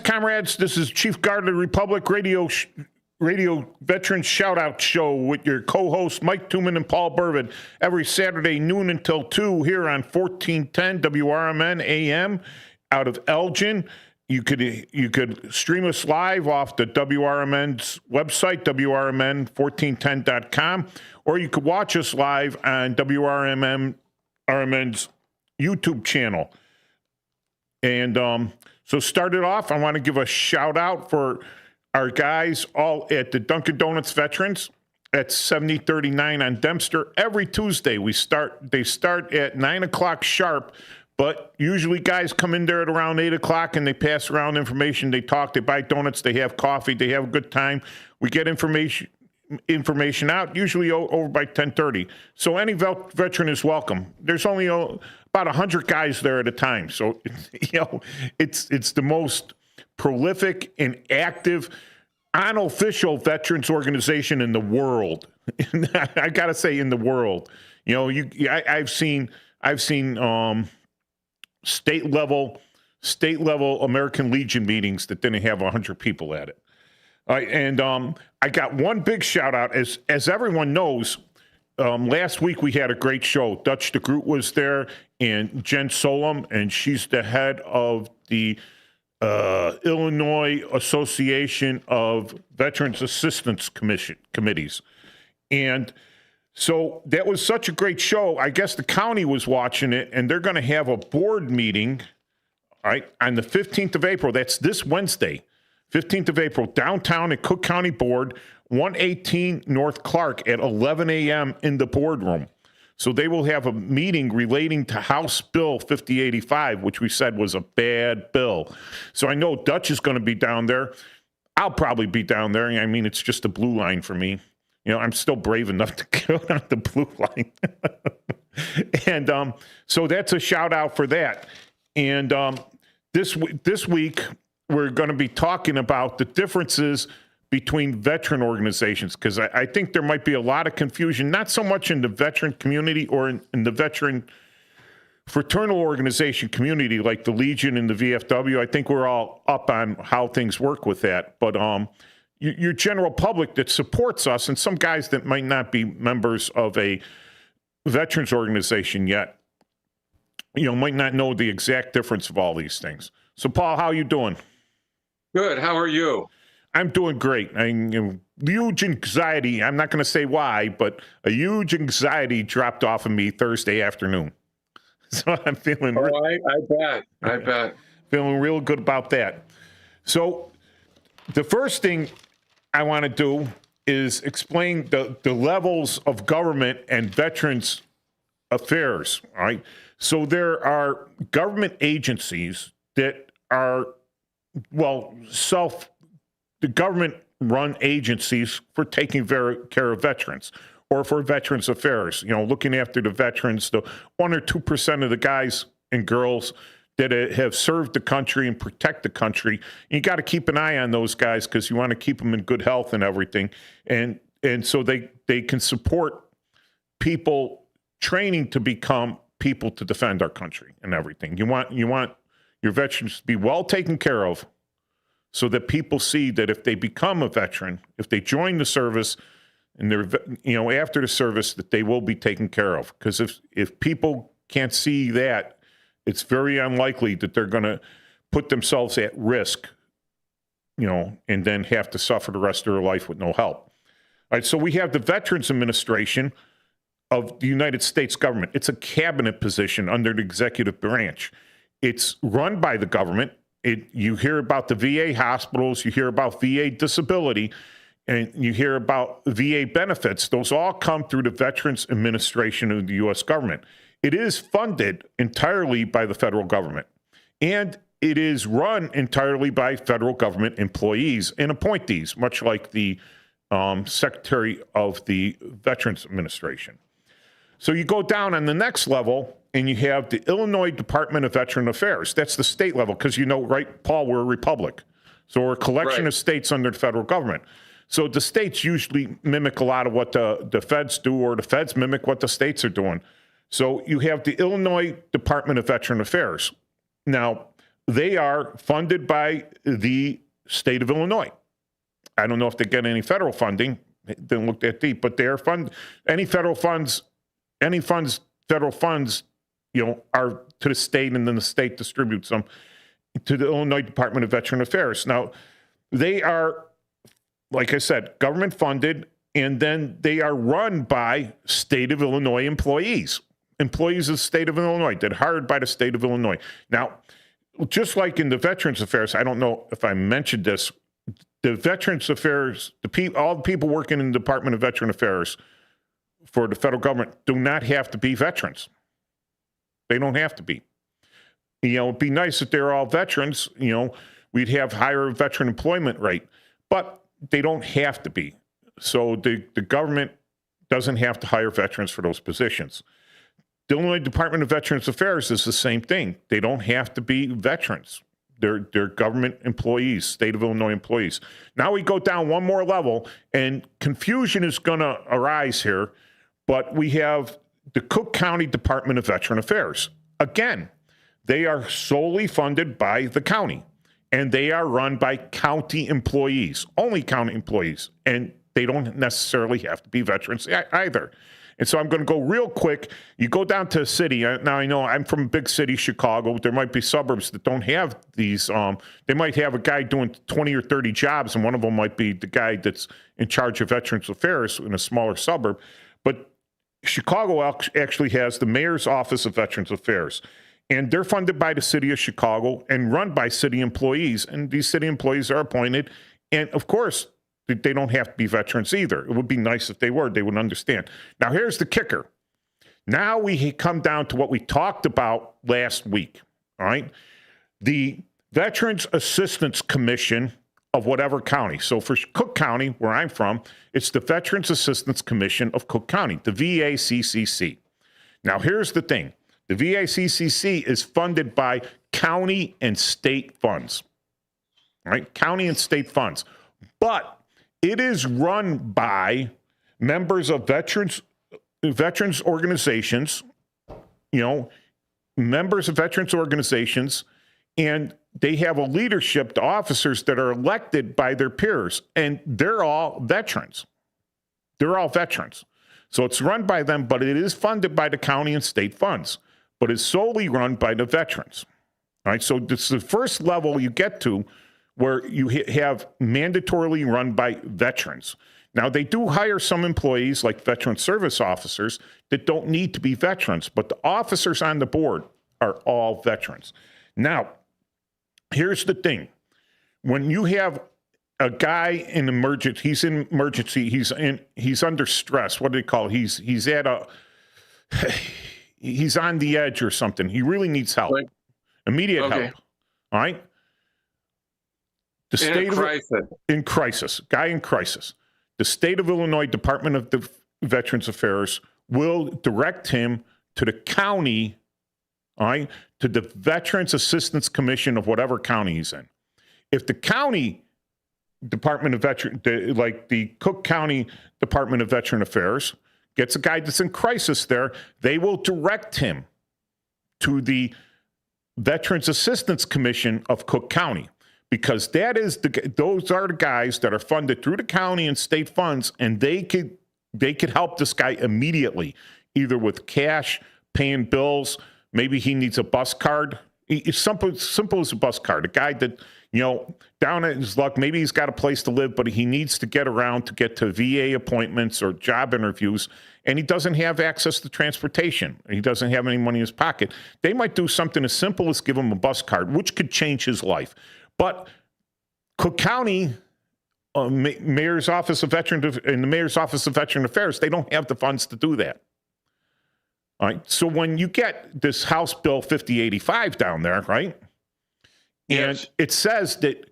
comrades. This is Chief Guard of the Republic Radio Veterans Shoutout Show with your co-hosts Mike Tooman and Paul Burvin every Saturday noon until 2 here on 1410 WRMN AM out of Elgin. You could stream us live off the WRMN's website, WRMN1410.com, or you could watch us live on WRMN's YouTube channel. And so start it off, I want to give a shout out for our guys all at the Dunkin' Donuts Veterans at 7039 on Dempster. Every Tuesday they start at 9 o'clock sharp. But usually guys come in there at around 8 o'clock and they pass around information. They talk, they buy donuts, they have coffee, they have a good time. We get information out, usually over by 10:30. So any veteran is welcome. There's only about 100 guys there at a time. So, it's the most prolific and active, unofficial veterans organization in the world. I got to say in the world. I've seen state level American Legion meetings that didn't have 100 people at it. And I got one big shout out, as everyone knows. Last week we had a great show. Dutch de Groot was there, and Jen Solom, and she's the head of the Illinois Association of Veterans Assistance Committees. And so that was such a great show. I guess the county was watching it, and they're going to have a board meeting, all right, on the 15th of April. That's this Wednesday, 15th of April, downtown at Cook County Board, 118 North Clark at 11 a.m. in the boardroom. So they will have a meeting relating to House Bill 5085, which we said was a bad bill. So I know Dutch is going to be down there. I'll probably be down there. I mean, it's just a blue line for me. I'm still brave enough to go on the blue line. And so that's a shout out for that. And this week, we're going to be talking about the differences between veteran organizations, because I think there might be a lot of confusion, not so much in the veteran community or in the veteran fraternal organization community like the Legion and the VFW. I think we're all up on how things work with that. But your general public that supports us, and some guys that might not be members of a veterans organization yet, might not know the exact difference of all these things. So, Paul, how you doing? Good. How are you? I'm doing great. Huge anxiety. I'm not going to say why, but a huge anxiety dropped off of me Thursday afternoon. So I'm feeling. I bet. Feeling real good about that. So the first thing I want to do is explain the levels of government and veterans affairs. All right. So there are government agencies that are, the government-run agencies for taking care of veterans, or for veterans affairs, looking after the veterans, the 1 or 2% of the guys and girls that have served the country and protect the country. You got to keep an eye on those guys because you want to keep them in good health and everything. And so they can support people training to become people to defend our country and everything. You want your veterans to be well taken care of, so that people see that if they become a veteran, if they join the service, and they're, after the service, that they will be taken care of. Because if people can't see that, it's very unlikely that they're going to put themselves at risk, and then have to suffer the rest of their life with no help. All right, so we have the Veterans Administration of the United States government. It's a cabinet position under the executive branch. It's run by the government. You hear about the VA hospitals, you hear about VA disability, and you hear about VA benefits. Those all come through the Veterans Administration of the U.S. government. It is funded entirely by the federal government, and it is run entirely by federal government employees and appointees, much like the Secretary of the Veterans Administration. So you go down on the next level, and you have the Illinois Department of Veteran Affairs. That's the state level, because right, Paul, we're a republic. So we're a collection of states under the federal government. So the states usually mimic a lot of what the feds do, or the feds mimic what the states are doing. So you have the Illinois Department of Veteran Affairs. Now, they are funded by the state of Illinois. I don't know if they get any federal funding. Didn't look that deep, but they're any federal funds, federal funds, are to the state, and then the state distributes them to the Illinois Department of Veteran Affairs. Now, they are, like I said, government funded, and then they are run by state of Illinois employees of the state of Illinois, that are hired by the state of Illinois. Now, just like in the Veterans Affairs, I don't know if I mentioned this, the Veterans Affairs, all the people working in the Department of Veteran Affairs for the federal government do not have to be veterans. They don't have to be. It'd be nice if they're all veterans, we'd have higher veteran employment rate, but they don't have to be. So the government doesn't have to hire veterans for those positions. The Illinois Department of Veterans Affairs is the same thing. They don't have to be veterans. They're government employees, state of Illinois employees. Now we go down one more level, and confusion is going to arise here, but we have the Cook County Department of Veteran Affairs. Again, they are solely funded by the county, and they are run by county employees, only county employees, and they don't necessarily have to be veterans either. And so I'm going to go real quick. You go down to a city. Now, I know I'm from a big city, Chicago. There might be suburbs that don't have these. They might have a guy doing 20 or 30 jobs, and one of them might be the guy that's in charge of Veterans Affairs in a smaller suburb. But Chicago actually has the Mayor's Office of Veterans Affairs. And they're funded by the city of Chicago and run by city employees. And these city employees are appointed. And, of course, they don't have to be veterans either. It would be nice if they were. They would understand. Now, here's the kicker. Now we come down to what we talked about last week, all right? The Veterans Assistance Commission of whatever county. So for Cook County, where I'm from, it's the Veterans Assistance Commission of Cook County, the VACCC. Now, here's the thing. The VACCC is funded by county and state funds, all right? County and state funds. But it is run by members of veterans organizations, members of veterans organizations, and they have a leadership, the officers that are elected by their peers, and they're all veterans. They're all veterans. So it's run by them, but it is funded by the county and state funds, but it's solely run by the veterans. All right, so this is the first level you get to where you have mandatorily run by veterans. Now, they do hire some employees like veteran service officers that don't need to be veterans, but the officers on the board are all veterans. Now, here's the thing. When you have a guy in emergency, he's under stress. What do they call it? He's on the edge or something. He really needs help. Immediate help. All right? The state in crisis, guy in crisis. The state of Illinois Department of the Veterans Affairs will direct him to the county, all right, to the Veterans Assistance Commission of whatever county he's in. If the county Department of like the Cook County Department of Veteran Affairs gets a guy that's in crisis there, they will direct him to the Veterans Assistance Commission of Cook County. Because those are the guys that are funded through the county and state funds, and they could help this guy immediately, either with cash, paying bills. Maybe he needs a bus card. It's simple as a bus card. A guy that, down at his luck, maybe he's got a place to live, but he needs to get around to get to VA appointments or job interviews, and he doesn't have access to transportation. He doesn't have any money in his pocket. They might do something as simple as give him a bus card, which could change his life. But Cook County, Mayor's Office of Veteran and the Mayor's Office of Veteran Affairs, they don't have the funds to do that. All right. So when you get this House Bill 5085 down there, right? And it says that,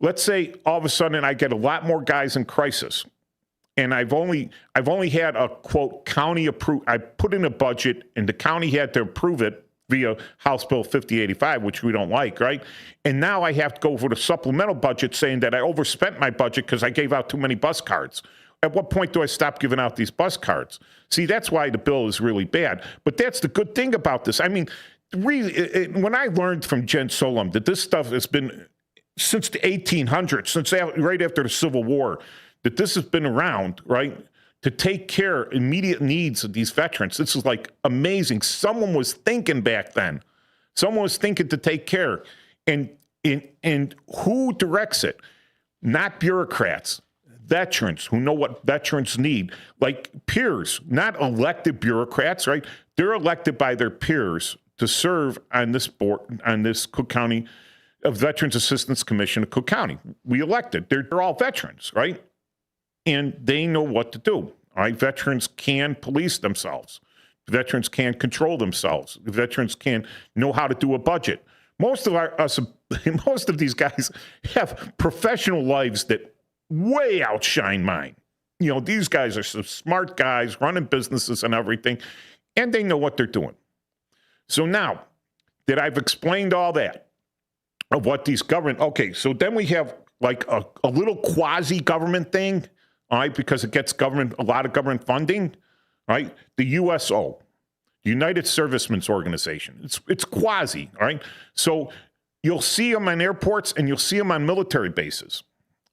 let's say all of a sudden I get a lot more guys in crisis, and I've only had a quote county approve. I put in a budget, and the county had to approve it via House Bill 5085, which we don't like, right? And now I have to go for the supplemental budget saying that I overspent my budget because I gave out too many bus cards. At what point do I stop giving out these bus cards? See, that's why the bill is really bad. But that's the good thing about this. I mean, when I learned from Jen Solom that this stuff has been since the 1800s, right after the Civil War, that this has been around, right, to take care of immediate needs of these veterans. This is like amazing. Someone was thinking back then. Someone was thinking to take care. And who directs it? Not bureaucrats. Veterans who know what veterans need, like peers, not elected bureaucrats, right? They're elected by their peers to serve on this board, on this Cook County Veterans Assistance Commission of Cook County. We elected. They're all veterans, right? And they know what to do. All right, veterans can police themselves. Veterans can control themselves. Veterans can know how to do a budget. Most of these guys have professional lives that way outshine mine. You know, these guys are some smart guys running businesses and everything, and they know what they're doing. So now that I've explained all that of what these government, okay, so then we have like a little quasi-government thing, all right, because it gets a lot of government funding, right? The USO, United Servicemen's Organization. It's quasi, all right? So you'll see them on airports and you'll see them on military bases.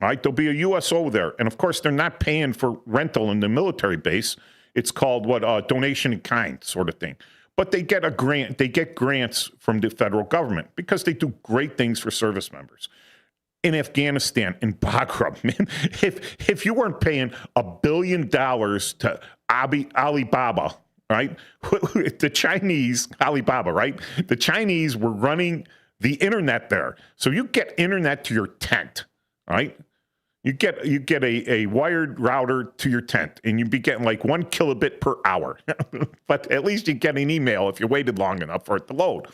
All right, there'll be a USO there. And of course, they're not paying for rental in the military base. It's called donation in kind sort of thing. But they get a grant. They get grants from the federal government because they do great things for service members. In Afghanistan, in Bagram, man, if you weren't paying $1 billion to Alibaba, right? The Chinese, Alibaba, right? The Chinese were running the internet there. So you get internet to your tent, right? You get a wired router to your tent, and you'd be getting like 1 kilobit per hour. But at least you get an email if you waited long enough for it to load.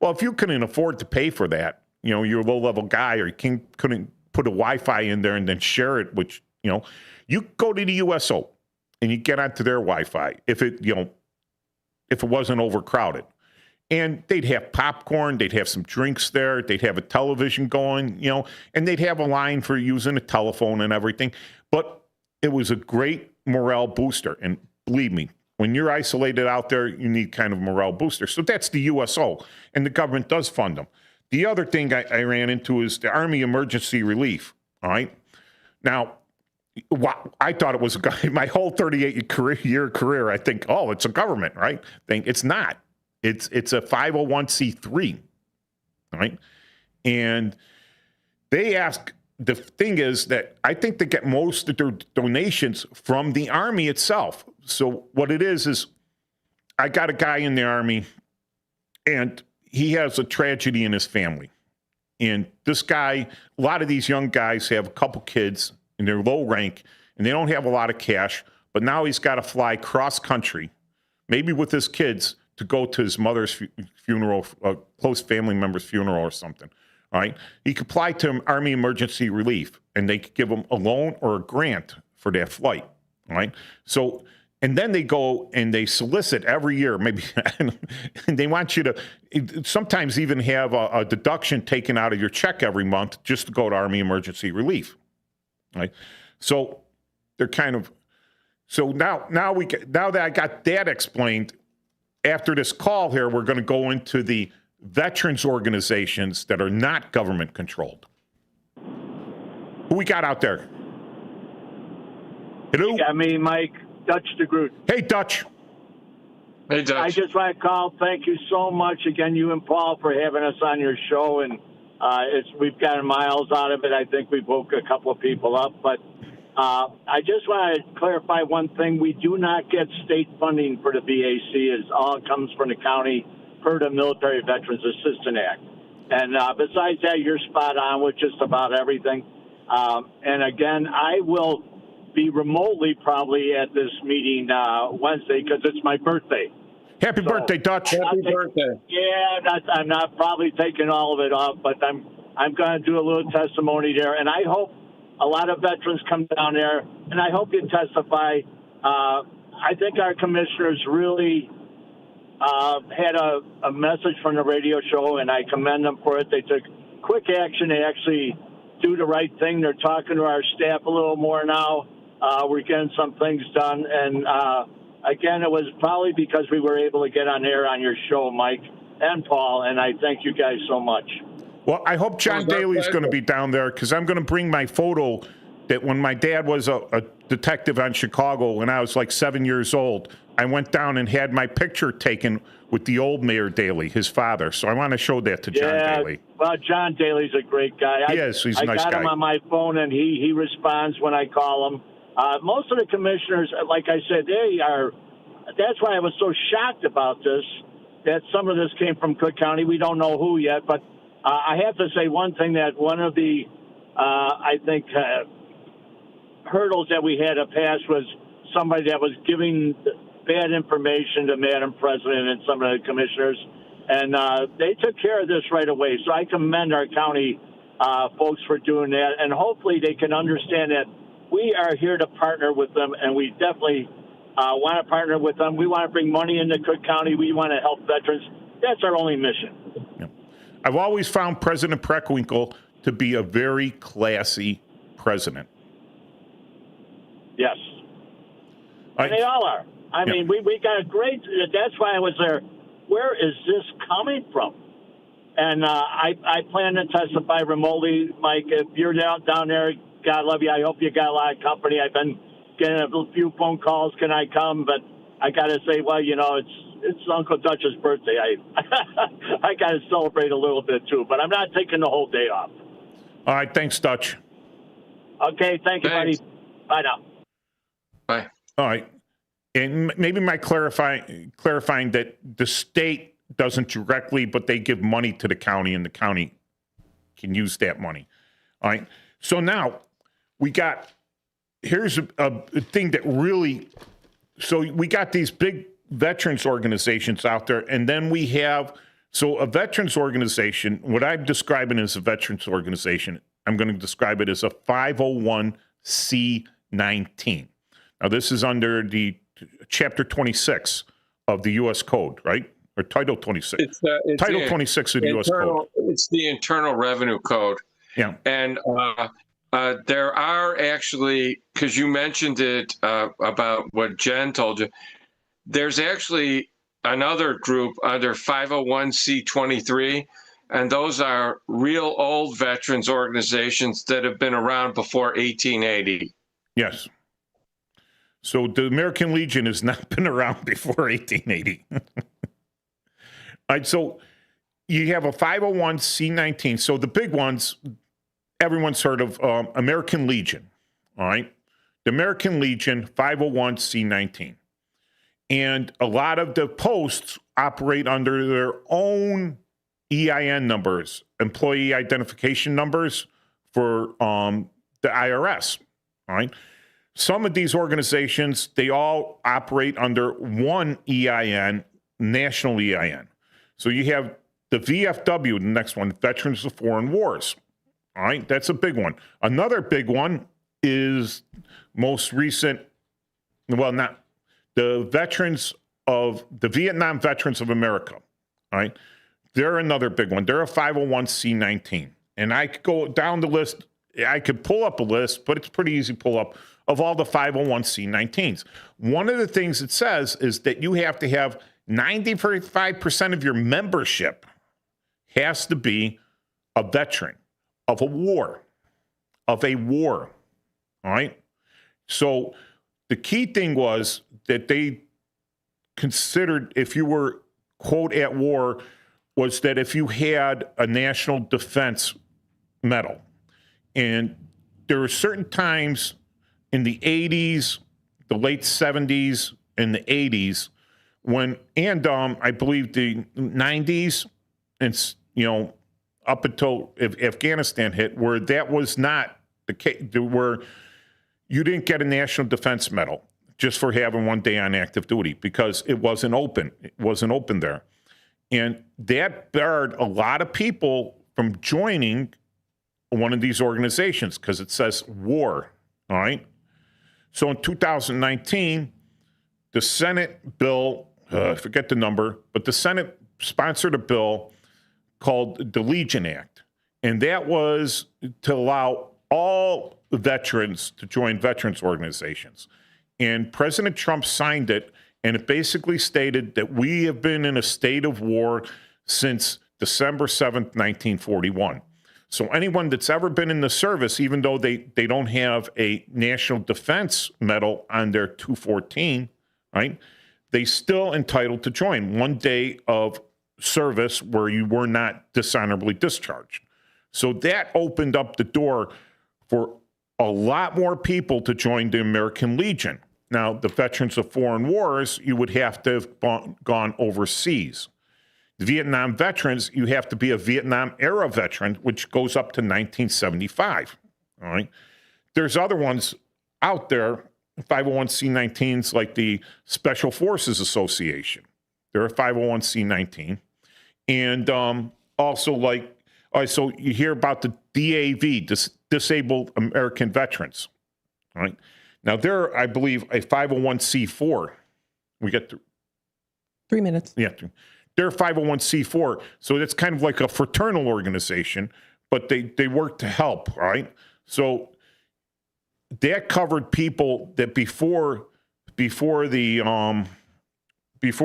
Well, if you couldn't afford to pay for that, you know, you're a low-level guy, or you couldn't put a Wi-Fi in there and then share it, which, you know, you go to the USO and you get onto their Wi-Fi if it wasn't overcrowded. And they'd have popcorn, they'd have some drinks there, they'd have a television going, you know, and they'd have a line for using a telephone and everything. But it was a great morale booster. And believe me, when you're isolated out there, you need kind of a morale booster. So that's the USO, and the government does fund them. The other thing I ran into is the Army Emergency Relief, all right? Now, I thought it was my whole 38-year career, I think, oh, it's a government, right? It's not. It's a 501c3, right? And they ask, the thing is that I think they get most of their donations from the Army itself. So what it is I got a guy in the Army, and he has a tragedy in his family. And this guy, a lot of these young guys have a couple kids, and they're low rank, and they don't have a lot of cash, but now he's got to fly cross country, maybe with his kids, to go to his mother's funeral, a close family member's funeral or something, all right? He could apply to Army Emergency Relief, and they could give him a loan or a grant for that flight, all right? So, and then they go and they solicit every year, maybe, and they want you to sometimes even have a deduction taken out of your check every month just to go to Army Emergency Relief, right? So they're kind of, so now that I got that explained, after this call here, we're going to go into the veterans organizations that are not government controlled. Who we got out there? Hello? You got me, Mike. Dutch DeGroot. Hey, Dutch. Hey, Dutch. I just want to call. Thank you so much again, you and Paul, for having us on your show. And we've gotten miles out of it. I think we've woke a couple of people up. But I just want to clarify one thing. We do not get state funding for the VAC. It all comes from the county per the Military Veterans Assistance Act. And besides that, you're spot on with just about everything. And again, I will be remotely probably at this meeting Wednesday because it's my birthday. Happy birthday, Dutch. Happy birthday. Yeah, I'm not probably taking all of it off, but I'm going to do a little testimony there. And I hope a lot of veterans come down there, and I hope you testify. I think our commissioners really had a message from the radio show, and I commend them for it. They took quick action to actually do the right thing. They're talking to our staff a little more now. We're getting some things done. And, again, it was probably because we were able to get on air on your show, Mike. and Paul, and I thank you guys so much. Well, I hope John Daly's going to be down there because I'm going to bring my photo that when my dad was a detective on Chicago when I was like 7 years old, I went down and had my picture taken with the old Mayor Daly, his father. So I want to show that to John Daly. Well, John Daly's a great guy. Yes, he's a nice guy. I got him on my phone, and he responds when I call him. Most of the commissioners, like I said, that's why I was so shocked about this, that some of this came from Cook County. We don't know who yet, but I have to say one thing, that one of the, I think, hurdles that we had to pass was somebody that was giving bad information to Madam President and some of the commissioners, and they took care of this right away. So I commend our county folks for doing that, and hopefully they can understand that we are here to partner with them, and we definitely want to partner with them. We want to bring money into Cook County. We want to help veterans. That's our only mission. Yeah. I've always found President Preckwinkle to be a very classy president. Yes. And they all are. I mean, we got a great, that's why I was there. Where is this coming from? And I plan to testify remotely. Mike, if you're down there, God love you. I hope you got a lot of company. I've been getting a few phone calls. Can I come? But I got to say, well, you know, it's Uncle Dutch's birthday. I got to celebrate a little bit too, but I'm not taking the whole day off. All right. Thanks, Dutch. Okay. Thank you, buddy. Bye now. Bye. All right. And maybe my clarifying that the state doesn't directly, but they give money to the county, and the county can use that money. All right. So now here's a thing that really, so we got these big veterans organizations out there, and then we have, so a veterans organization, what I'm describing as a veterans organization, I'm going to describe it as a 501c19. Now, this is under the Chapter 26 of the U.S. Code, right? Or Title 26. It's Title 26 of the U.S. Code. It's the Internal Revenue Code. Yeah. And there are actually, because you mentioned it about what Jen told you, there's actually another group under 501c23, and those are real old veterans organizations that have been around before 1880. Yes. So the American Legion has not been around before 1880. All right, so you have a 501c19. So the big ones, everyone's heard of American Legion, all right? The American Legion, 501c19. And a lot of the posts operate under their own EIN numbers, employee identification numbers for the IRS, all right? Some of these organizations, they all operate under one EIN, national EIN. So you have the VFW, the next one, Veterans of Foreign Wars. All right, that's a big one. Another big one is most recent, well, not the veterans of the Vietnam Veterans of America. All right, they're another big one. They're a 501c19. And I could go down the list. I could pull up a list, but it's pretty easy to pull up of all the 501c19s. One of the things it says is that you have to have 95% of your membership has to be a veteran of a war, All right. So the key thing was that they considered if you were, quote, at war, was that if you had a national defense medal. And there were certain times in the 80s, the late 70s, and the 80s when, and I believe the 90s, and up until Afghanistan hit, where that was not the case, where you didn't get a national defense medal just for having one day on active duty because it wasn't open. It wasn't open there, and that barred a lot of people from joining one of these organizations because it says war. All right. So in 2019, the Senate bill, I forget the number, but the Senate sponsored a bill called the Legion Act. And that was to allow all veterans to join veterans organizations. And President Trump signed it, and it basically stated that we have been in a state of war since December 7th, 1941. So anyone that's ever been in the service, even though they don't have a National Defense Medal on their 214, right, they still entitled to join 1 day of service where you were not dishonorably discharged. So that opened up the door for a lot more people to join the American Legion. Now, the veterans of foreign wars, you would have to have gone overseas. The Vietnam veterans, you have to be a Vietnam era veteran, which goes up to 1975. All right. There's other ones out there, 501c19s, like the Special Forces Association. They're a 501c19. And also, like, so you hear about the DAV, Disabled American Veterans. All right. Now, they're, I believe, a 501c4. We get 3 minutes. Yeah. They're 501c4, so it's kind of like a fraternal organization, but they work to help, right? So that covered people that before the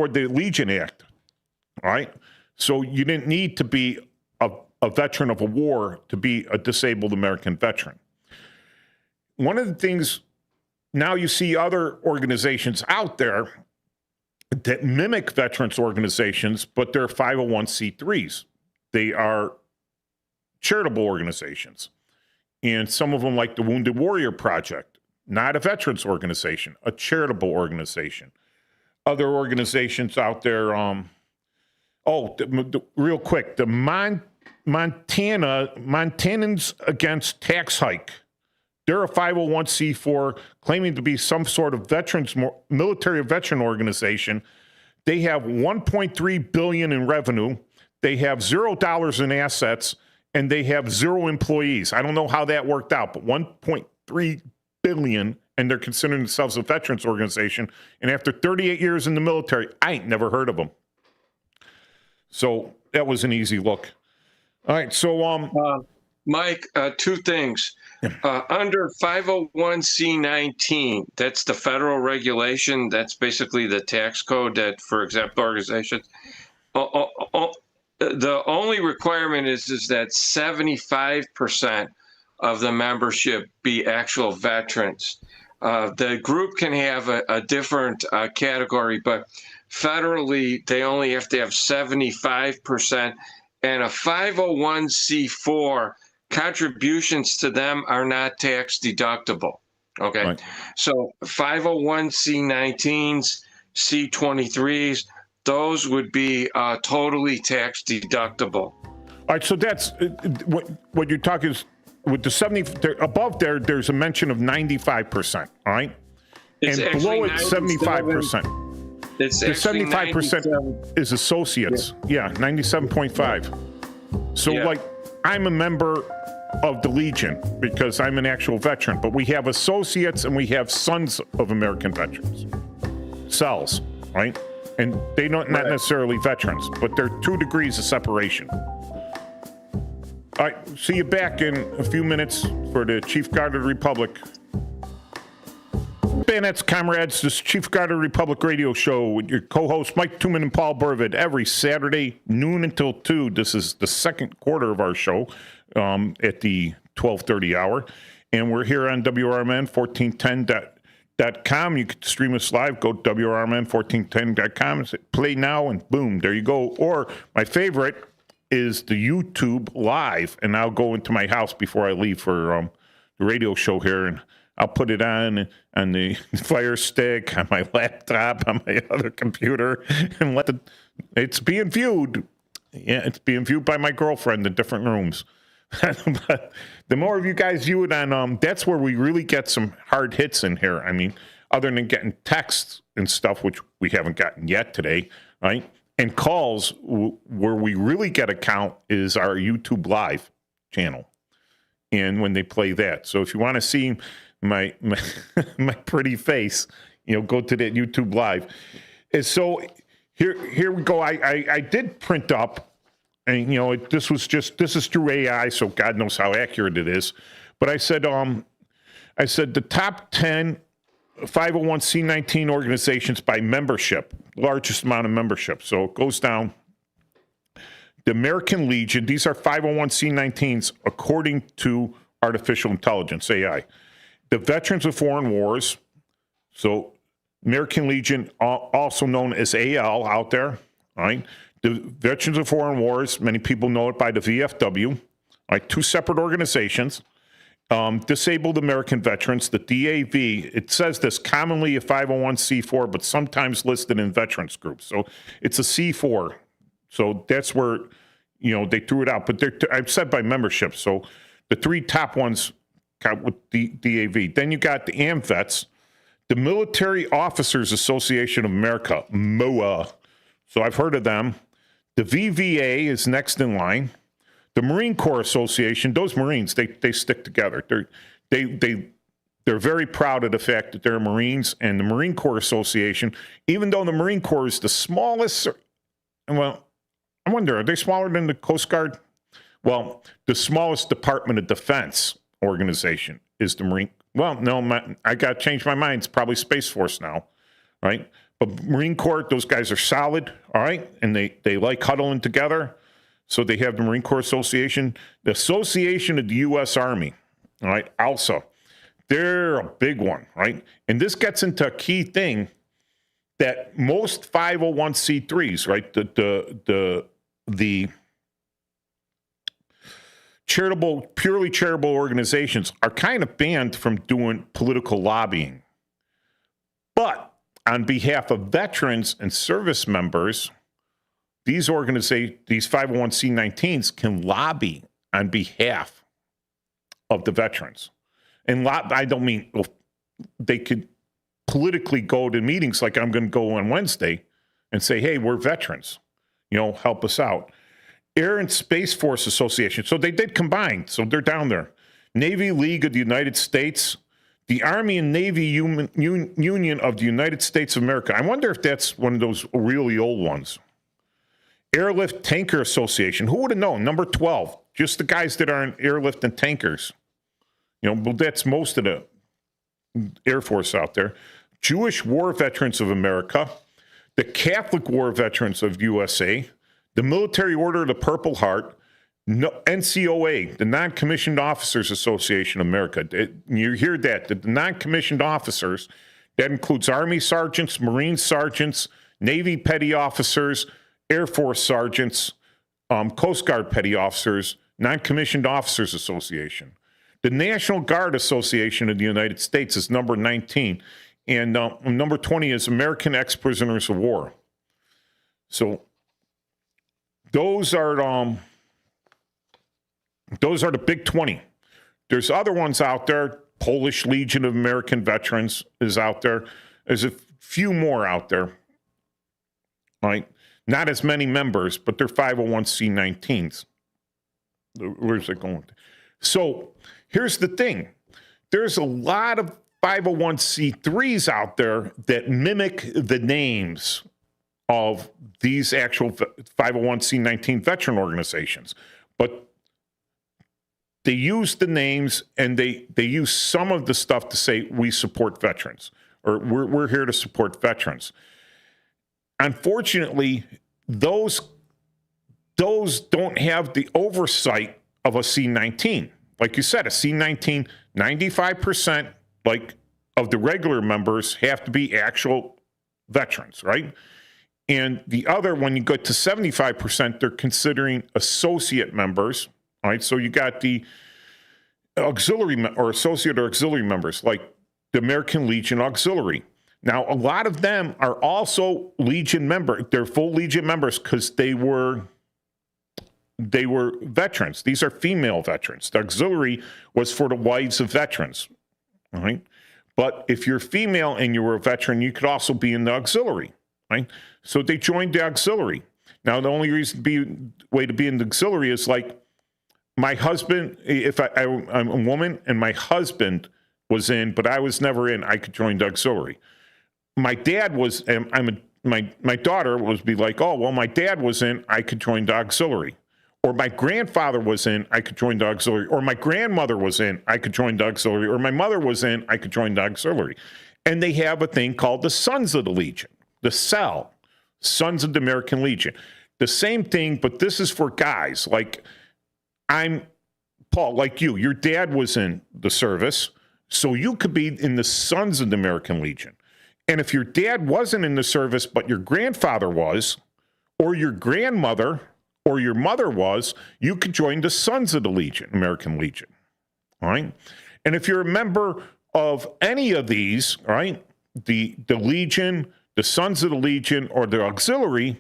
Legion Act, right? So you didn't need to be a veteran of a war to be a disabled American veteran. One of the things, now you see other organizations out there that mimic veterans organizations, but they're 501c3s. They are charitable organizations. And some of them, like the Wounded Warrior Project, not a veterans organization, a charitable organization. Other organizations out there, real quick, the Montanans Against Tax Hike. They're a 501c4 claiming to be some sort of military veteran organization. They have $1.3 billion in revenue. They have $0 in assets, and they have 0 employees. I don't know how that worked out, but $1.3 billion, and they're considering themselves a veterans organization. And after 38 years in the military, I ain't never heard of them. So that was an easy look. All right, so Mike, 2 things. Under 501c19, that's the federal regulation. That's basically the tax code that for exempt organizations. The only requirement is that 75% of the membership be actual veterans. The group can have a different category, but federally, they only have to have 75%. And a 501c4, contributions to them are not tax deductible. Okay. Right. So 501c19s, C23s, those would be totally tax deductible. All right. So that's what you're talking is with the 70 above there, there's a mention of 95%. All right. It's and below it, 75%. It's the 75% is associates. Yeah, 97.5. So like I'm a member of the Legion because I'm an actual veteran, but we have associates and we have sons of American veterans. Cells, right? And they don't not necessarily veterans, but they're 2 degrees of separation. All right, see you back in a few minutes for the Chief Guard of the Republic. Bayonets, comrades, this is Chief Guard of the Republic radio show with your co-hosts Mike Tooman and Paul Burvid every Saturday, noon until 2. This is the second quarter of our show at the 12:30 hour. And we're here on WRMN1410.com. You can stream us live. Go to WRMN1410.com, play now, and boom, there you go. Or my favorite is the YouTube live. And I'll go into my house before I leave for the radio show here, and I'll put it on the Fire Stick, on my laptop, on my other computer, and it's being viewed. Yeah, it's being viewed by my girlfriend in different rooms. But the more of you guys view it on, that's where we really get some hard hits in here. I mean, other than getting texts and stuff, which we haven't gotten yet today, right? And calls, where we really get a count is our YouTube Live channel. And when they play that. So if you want to see my pretty face, go to that YouTube Live. And so here we go. I did print up, and this is through AI, so God knows how accurate it is. But I said the top 10 501c19 organizations by membership, largest amount of membership. So it goes down. The American Legion, these are 501c19s according to artificial intelligence, AI. The Veterans of Foreign Wars, so American Legion, also known as AL out there, all right? The Veterans of Foreign Wars, many people know it by the VFW, all right? Two separate organizations. Disabled American Veterans, the DAV, it says this commonly a 501c4, but sometimes listed in veterans groups. So it's a C4. So that's where, they threw it out. But I've said by membership. So the three top ones got with the DAV. Then you got the AMVETS, the Military Officers Association of America, MOA. So I've heard of them. The VVA is next in line. The Marine Corps Association, those Marines, they stick together. They're very proud of the fact that they're Marines, and the Marine Corps Association, even though the Marine Corps is the smallest, well, I wonder, are they smaller than the Coast Guard? Well, the smallest Department of Defense organization is the Marine. Well, no, I got to change my mind. It's probably Space Force now, right? But Marine Corps, those guys are solid, all right? And they like huddling together. So they have the Marine Corps Association, the Association of the U.S. Army, all right, ALSA. They're a big one, right? And this gets into a key thing that most 501c3s, right, the charitable, purely charitable organizations are kind of banned from doing political lobbying. But on behalf of veterans and service members, these 501c19s can lobby on behalf of the veterans. And I don't mean they could politically go to meetings like I'm going to go on Wednesday and say, hey, we're veterans, help us out. Air and Space Force Association. So they did combine. So they're down there. Navy League of the United States, the Army and Navy Union of the United States of America. I wonder if that's one of those really old ones. Airlift Tanker Association. Who would have known? Number 12. Just the guys that are in airlift and tankers. Well, that's most of the Air Force out there. Jewish War Veterans of America. The Catholic War Veterans of USA. The Military Order of the Purple Heart. NCOA, the Non-Commissioned Officers Association of America. You hear that. The non-commissioned officers, that includes Army sergeants, Marine sergeants, Navy petty officers, Air Force sergeants, Coast Guard petty officers, Non-Commissioned Officers Association. The National Guard Association of the United States is number 19, and number 20 is American Ex-Prisoners of War. So those are the big 20. There's other ones out there. Polish Legion of American Veterans is out there. There's a few more out there, right? Not as many members, but they're 501c19s. Where's it going? So here's the thing. There's a lot of 501c3s out there that mimic the names of these actual 501c19 veteran organizations. But they use the names and they use some of the stuff to say we support veterans or we're here to support veterans. Unfortunately, those don't have the oversight of a C19. Like you said, a C19, 95% of the regular members have to be actual veterans, right? And the other, when you go to 75%, they're considering associate members, all right? So you got the auxiliary or associate or auxiliary members, like the American Legion Auxiliary. Now, a lot of them are also Legion members. They're full Legion members because they were veterans. These are female veterans. The auxiliary was for the wives of veterans, all right? But if you're female and you were a veteran, you could also be in the auxiliary, right? So they joined the auxiliary. Now, the only way to be in the auxiliary is like my husband, if I'm a woman and my husband was in, but I was never in, I could join the auxiliary. My dad was, my daughter was be like, oh, well, my dad was in, I could join the auxiliary. Or my grandfather was in, I could join the auxiliary. Or my grandmother was in, I could join the auxiliary. Or my mother was in, I could join the auxiliary. And they have a thing called the Sons of the Legion, the SEL, Sons of the American Legion. The same thing, but this is for guys. Like I'm Paul, like you. Your dad was in the service, so you could be in the Sons of the American Legion. And if your dad wasn't in the service, but your grandfather was, or your grandmother or your mother was, you could join the Sons of the Legion, American Legion. All right. And if you're a member of any of these, all right, the Legion, the Sons of the Legion, or the auxiliary,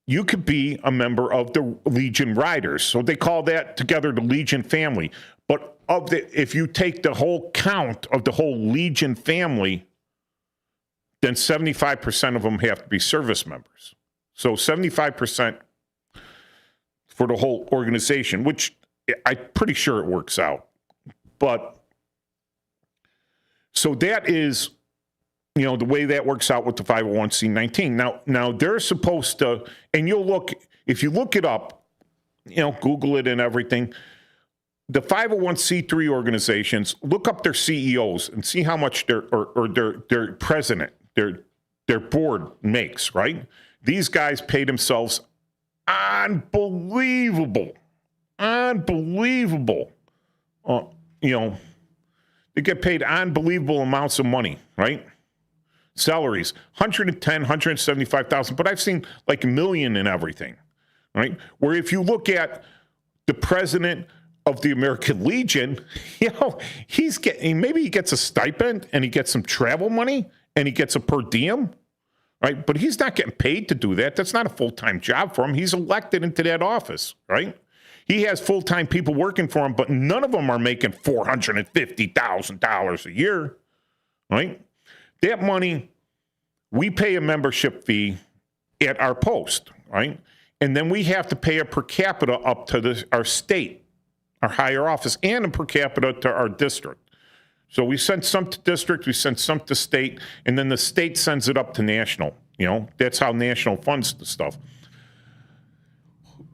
you could be a member of the Legion Riders. So they call that together the Legion family. But if you take the whole count of the whole Legion family, then 75% of them have to be service members. So 75% for the whole organization, which I'm pretty sure it works out. But so that is, you know, the way that works out with the 501c19. Now they're supposed to, and you'll look, if you look it up, you know, Google it and everything, the 501c3 organizations, look up their CEOs and see how much their president, their board makes, right? These guys pay themselves unbelievable. You know, they get paid unbelievable amounts of money, right? Salaries, 110, 175,000, but I've seen like $1 million and everything, right? Where if you look at the president of the American Legion, you know, maybe he gets a stipend and he gets some travel money and he gets a per diem, right? But he's not getting paid to do that. That's not a full-time job for him. He's elected into that office, right? He has full-time people working for him, but none of them are making $450,000 a year, right? That money, we pay a membership fee at our post, right? And then we have to pay a per capita up to our state, our higher office, and a per capita to our district. So we send some to district, we send some to state, and then the state sends it up to national. You know, that's how national funds the stuff.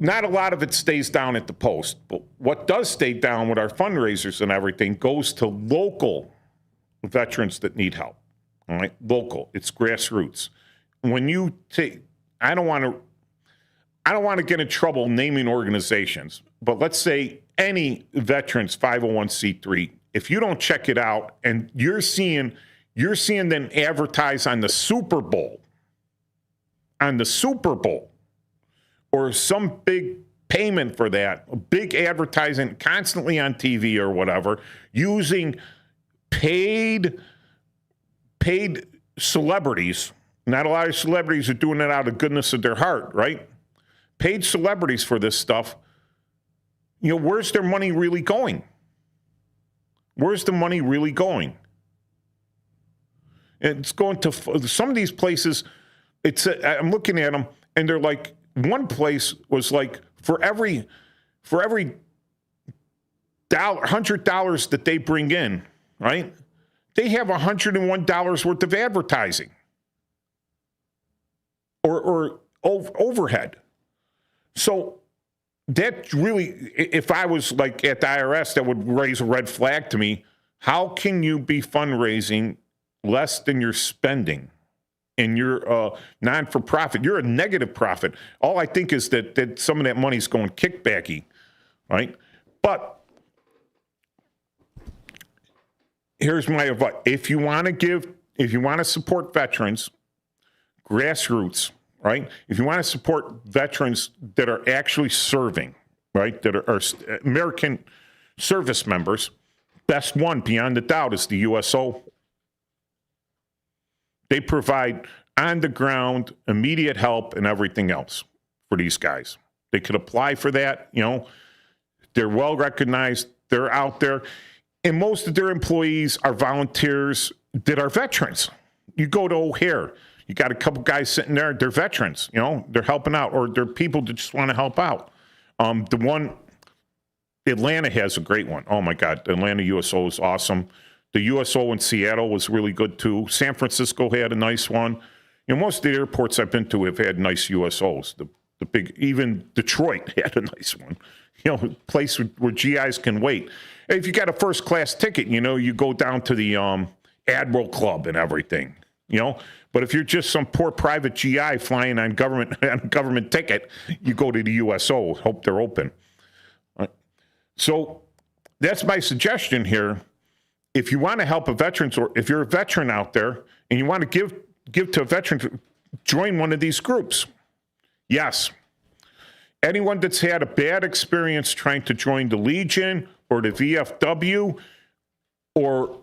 Not a lot of it stays down at the post, but what does stay down with our fundraisers and everything goes to local veterans that need help. All right, local. It's grassroots. When you take, I don't want to get in trouble naming organizations, but let's say any veterans 501c3. If you don't check it out and you're seeing them advertise on the Super Bowl, or some big payment for that, big advertising constantly on TV or whatever, using paid celebrities. Not a lot of celebrities are doing it out of goodness of their heart, right? Paid celebrities for this stuff. You know, where's their money really going? Where's the money really going? It's going to some of these places. I'm looking at them, and they're like, one place was like for every $100 that they bring in, right? They have $101 worth of advertising or overhead. So that really, if I was like at the IRS, that would raise a red flag to me. How can you be fundraising less than you're spending? And you're non-for-profit. You're a negative profit. All I think is that some of that money's going kickbacky, right? But here's my advice. If you want to support veterans, grassroots, right? If you want to support veterans that are actually serving, right, that are American service members, best one, beyond a doubt, is the USO. They provide on-the-ground, immediate help and everything else for these guys. They could apply for that, you know. They're well recognized. They're out there. And most of their employees are volunteers that are veterans. You go to O'Hare, you got a couple guys sitting there, they're veterans, you know, they're helping out, or they're people that just want to help out. The one, Atlanta has a great one. Oh my God, the Atlanta USO is awesome. The USO in Seattle was really good too. San Francisco had a nice one. You know, most of the airports I've been to have had nice USOs. The big, even Detroit had a nice one. You know, a place where GIs can wait. If you got a first class ticket, you know, you go down to the Admiral Club and everything. You know, But if you're just some poor private GI flying on government ticket, you go to the USO, hope they're open. All right. So that's my suggestion here. If you want to help a veteran, or if you're a veteran out there and you want to give to a veteran, join one of these groups. Yes. Anyone that's had a bad experience trying to join the Legion or the VFW or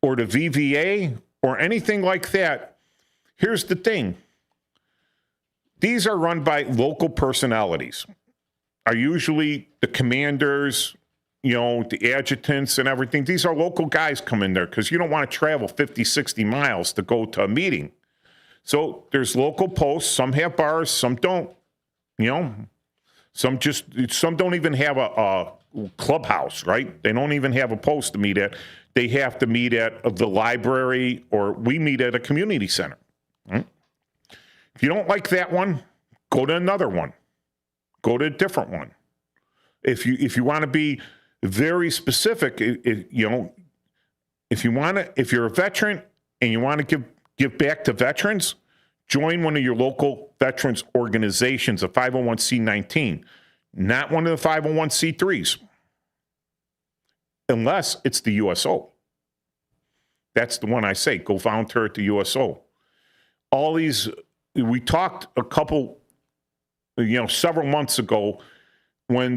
the VVA or anything like that, here's the thing. These are run by local personalities, are usually the commanders, the adjutants and everything. These are local guys come in there because you don't want to travel 50, 60 miles to go to a meeting. So there's local posts. Some have bars, some don't. Some don't even have a clubhouse, right? They don't even have a post to meet at. They have to meet at the library, or we meet at a community center. Right? If you don't like that one, go to another one. Go to a different one. If you want to be very specific, if you're a veteran and you want to give back to veterans, join one of your local veterans organizations, a 501c19, not one of the 501c3s, unless it's the USO. That's the one I say, go volunteer at the USO. All these, we talked several months ago when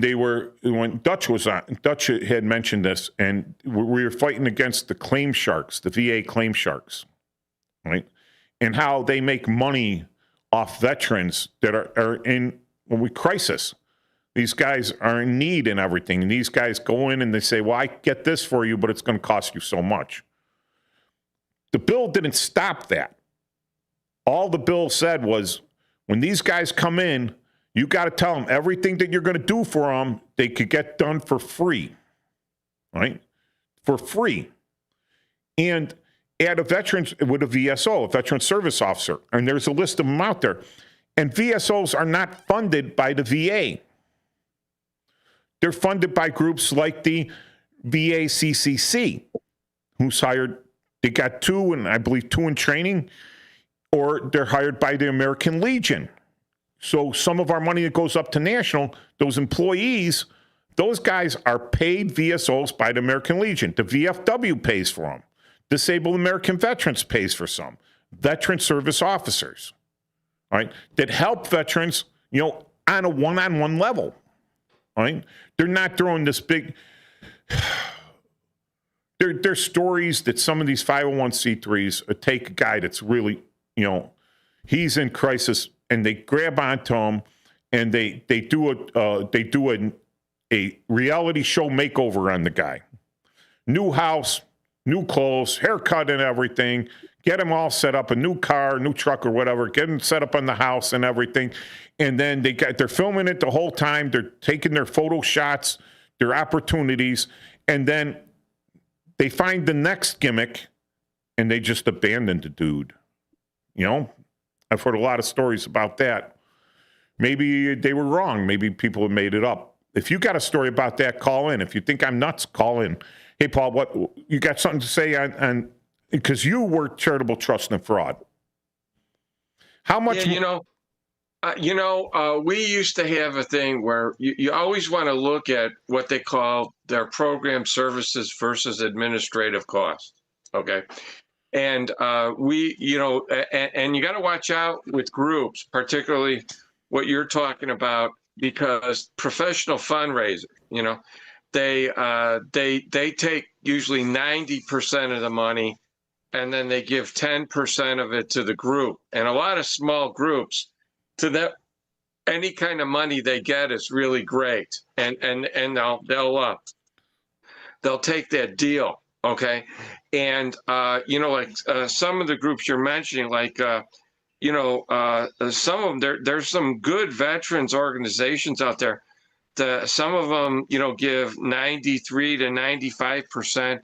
Dutch was on. Dutch had mentioned this, and we were fighting against the claim sharks, the VA claim sharks, right? And how they make money off veterans that are in crisis. These guys are in need and everything. And these guys go in and they say, well, I get this for you, but it's going to cost you so much. The bill didn't stop that. All the bill said was, when these guys come in, you got to tell them everything that you're going to do for them, they could get done for free, right? For free. And add a veterans with a VSO, a veteran service officer, and there's a list of them out there. And VSOs are not funded by the VA. They're funded by groups like the VACCC, who's hired, they got 2, and I believe 2 in training, or they're hired by the American Legion. So some of our money that goes up to national, those employees, those guys are paid VSOs by the American Legion. The VFW pays for them. Disabled American Veterans pays for some. Veteran service officers, all right, that help veterans, on a one-on-one level, all right? They're not throwing this big, there's stories that some of these 501c3s take a guy that's really, he's in crisis, and they grab onto him, and they do a reality show makeover on the guy. New house, new clothes, haircut and everything, get him all set up, a new car, new truck or whatever, get him set up on the house and everything. And then they're filming it the whole time. They're taking their photo shots, their opportunities, and then they find the next gimmick and they just abandon the dude. I've heard a lot of stories about that. Maybe they were wrong. Maybe people have made it up. If you got a story about that, call in. If you think I'm nuts, call in. Hey, Paul, what you got something to say on because you were charitable trust and fraud. How much? Yeah, we used to have a thing where you always want to look at what they call their program services versus administrative costs. Okay. And and you got to watch out with groups, particularly what you're talking about, because professional fundraisers, they take usually 90% of the money, and then they give 10% of it to the group. And a lot of small groups, to that, any kind of money they get is really great, and they'll take that deal, okay? And some of the groups you're mentioning, like some of them, there's some good veterans organizations out there. Some of them, give 93 to 95%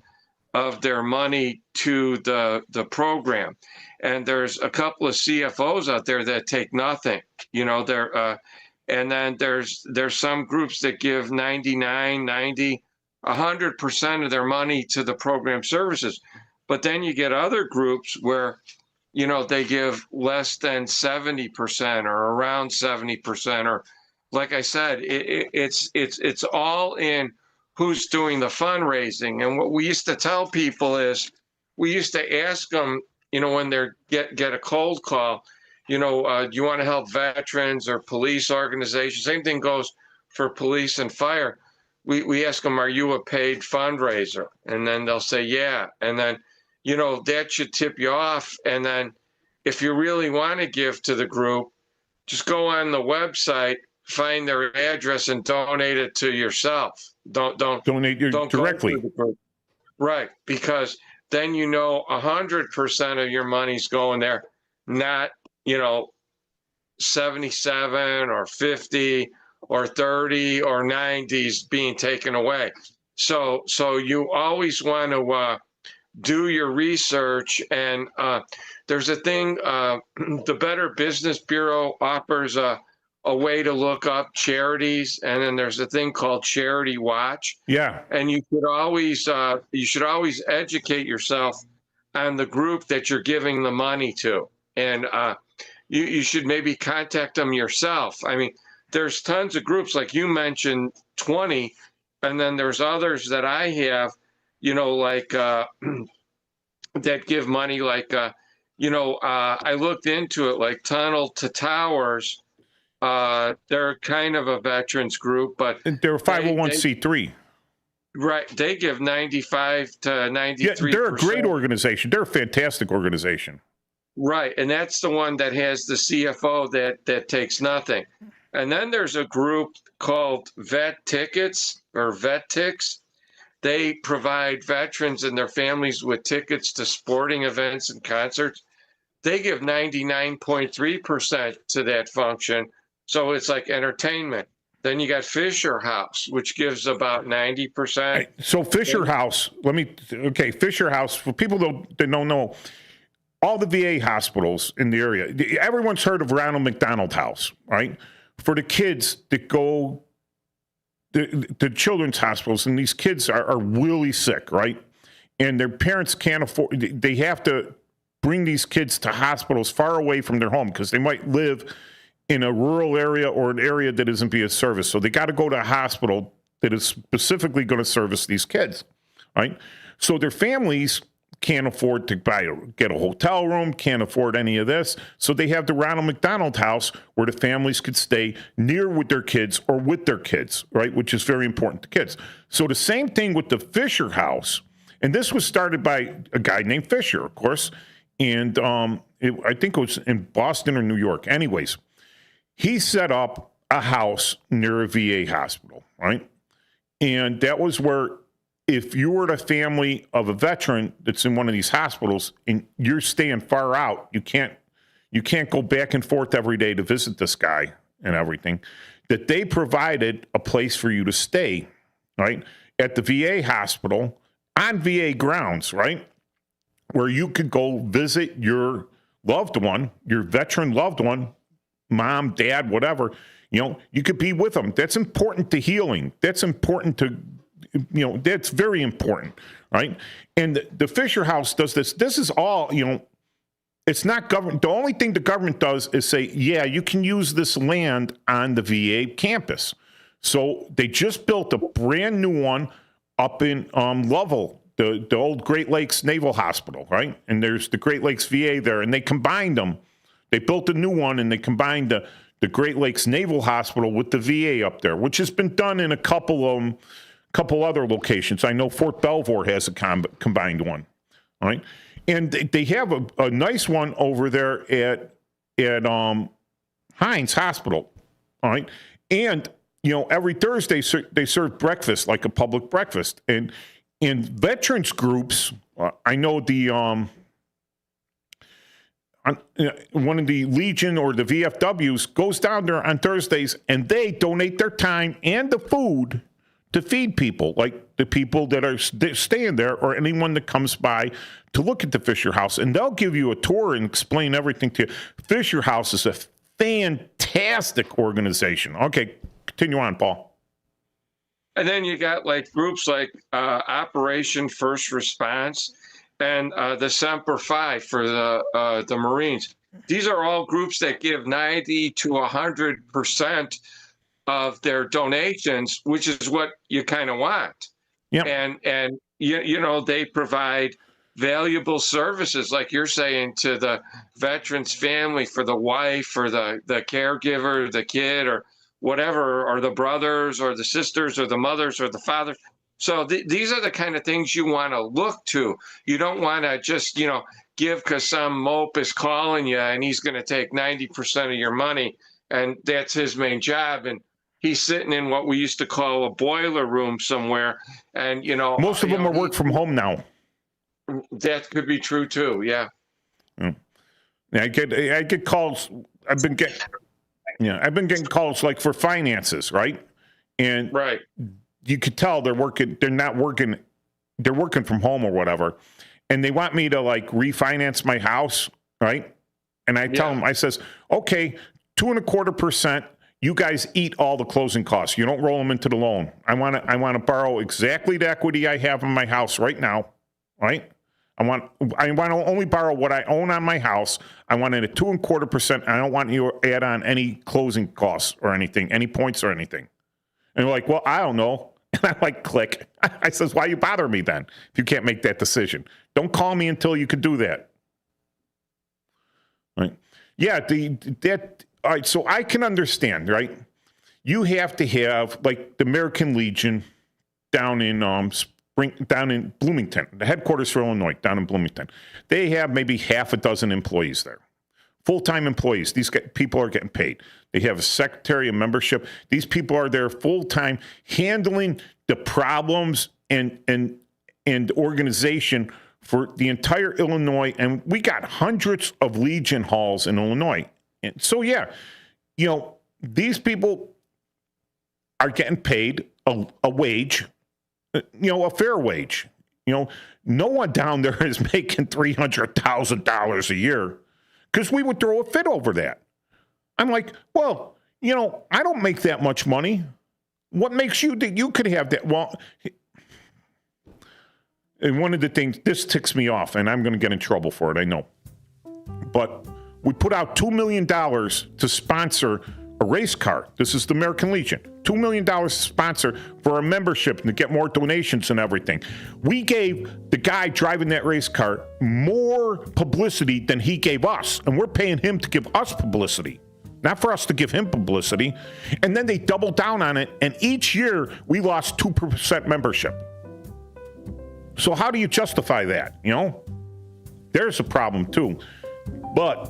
of their money to the program, and there's a couple of CFOs out there that take nothing. And then there's some groups that give 99, 90, 100% of their money to the program services. But then you get other groups where they give less than 70% or around 70%, or like I said, it's all in who's doing the fundraising. And what we used to tell people is we used to ask them, when they're get a cold call, do you want to help veterans or police organizations? Same thing goes for police and fire. We ask them, are you a paid fundraiser? And then they'll say, yeah. And then, that should tip you off. And then if you really want to give to the group, just go on the website, find their address, and donate it to yourself. Don't Donate directly. Go to the group. Right, because then 100% of your money's going there, not 77 or 50 or 30 or 90s being taken away. So you always want to do your research. And there's a thing, the Better Business Bureau offers a way to look up charities, and then there's a thing called Charity Watch. Yeah. And you should always educate yourself on the group that you're giving the money to. And you should maybe contact them yourself. I mean, there's tons of groups, like you mentioned, 20, and then there's others that I have, like that give money, like, I looked into it, like Tunnel to Towers. They're kind of a veterans group, but They're a 501c3. Right. They give 95 to 93%. Yeah, they're a great organization. They're a fantastic organization. Right. And that's the one that has the CFO that takes nothing. And then there's a group called Vet Tickets, or Vet Tix. They provide veterans and their families with tickets to sporting events and concerts. They give 99.3% to that function. So it's like entertainment. Then you got Fisher House, which gives about 90%. So Fisher House, Fisher House, for people that don't know, all the VA hospitals in the area, everyone's heard of Ronald McDonald House, right? For the kids that go, the children's hospitals, and these kids are really sick, right? And their parents can't afford, they have to bring these kids to hospitals far away from their home because they might live in a rural area or an area that isn't being serviced. So they got to go to a hospital that is specifically going to service these kids, right? So their families can't afford to get a hotel room, can't afford any of this. So they have the Ronald McDonald House where the families could stay near with their kids or with their kids, right? Which is very important to kids. So the same thing with the Fisher House. And this was started by a guy named Fisher, of course. And I think it was in Boston or New York. Anyways, he set up a house near a VA hospital, right? And that was where, if you were the family of a veteran that's in one of these hospitals and you're staying far out, you can't go back and forth every day to visit this guy and everything, that they provided a place for you to stay, right? At the VA hospital on VA grounds, right? Where you could go visit your loved one, your veteran loved one, mom, dad, whatever, you could be with them. That's important to healing. That's important to, that's very important, right? And the Fisher House does this. This is all, it's not government. The only thing the government does is say, yeah, you can use this land on the VA campus. So they just built a brand new one up in Lovell, the old Great Lakes Naval Hospital, right? And there's the Great Lakes VA there, and they combined them. They built a new one, and they combined the Great Lakes Naval Hospital with the VA up there, which has been done in a couple other locations. I know Fort Belvoir has a combined one, all right? And they have a nice one over there at Hines Hospital, all right? And, every Thursday they serve breakfast, like a public breakfast. And in veterans groups, I know one of the Legion or the VFWs goes down there on Thursdays, and they donate their time and the food to feed people, like the people that are staying there or anyone that comes by to look at the Fisher House. And they'll give you a tour and explain everything to you. Fisher House is a fantastic organization. Okay, continue on, Paul. And then you got like groups like Operation First Response. and the Semper Fi for the Marines. These are all groups that give 90 to 100% of their donations, which is what you kind of want. Yep. And you know, they provide valuable services, like you're saying, to the veteran's family, for the wife or the caregiver, the kid, or whatever, or the brothers or the sisters or the mothers or the fathers. So these are the kind of things you want to look to. You don't want to just, you know, give because some mope is calling you and he's going to take 90% of your money and that's his main job. And he's sitting in what we used to call a boiler room somewhere. And, you know, most of them are work from home now. That could be true too. Yeah. Yeah, I get calls. I've been getting calls like for finances, right? And right. You could tell they're working. They're not working. They're working from home or whatever, and they want me to like refinance my house, right? And I tell them, I says, okay, 2.25%. You guys eat all the closing costs. You don't roll them into the loan. I want to borrow exactly the equity I have in my house right now, right? I want to only borrow what I own on my house. I want it at 2.25%. I don't want you to add on any closing costs or anything, any points or anything. And they're like, well, I don't know. And I'm like, click. I says, why you bother me then if you can't make that decision? Don't call me until you can do that. Right? Yeah. All right. So I can understand, right? You have to have like the American Legion down in Bloomington, the headquarters for Illinois, down in Bloomington. They have maybe half a dozen employees there, full-time employees. These people are getting paid. They have a secretary, a membership. These people are there full-time, handling the problems and organization for the entire Illinois. And we got hundreds of Legion halls in Illinois. And so, yeah, you know, these people are getting paid a wage, you know, a fair wage. You know, no one down there is making $300,000 a year because we would throw a fit over that. I'm like, well, you know, I don't make that much money. What makes you think you could have that? Well, and one of the things, this ticks me off, and I'm going to get in trouble for it, I know. But we put out $2 million to sponsor a race car. This is the American Legion. $2 million to sponsor for a membership and to get more donations and everything. We gave the guy driving that race car more publicity than he gave us, and we're paying him to give us publicity, not for us to give him publicity. And then they doubled down on it, and each year we lost 2% membership. So how do you justify that? You know, there's a problem too. But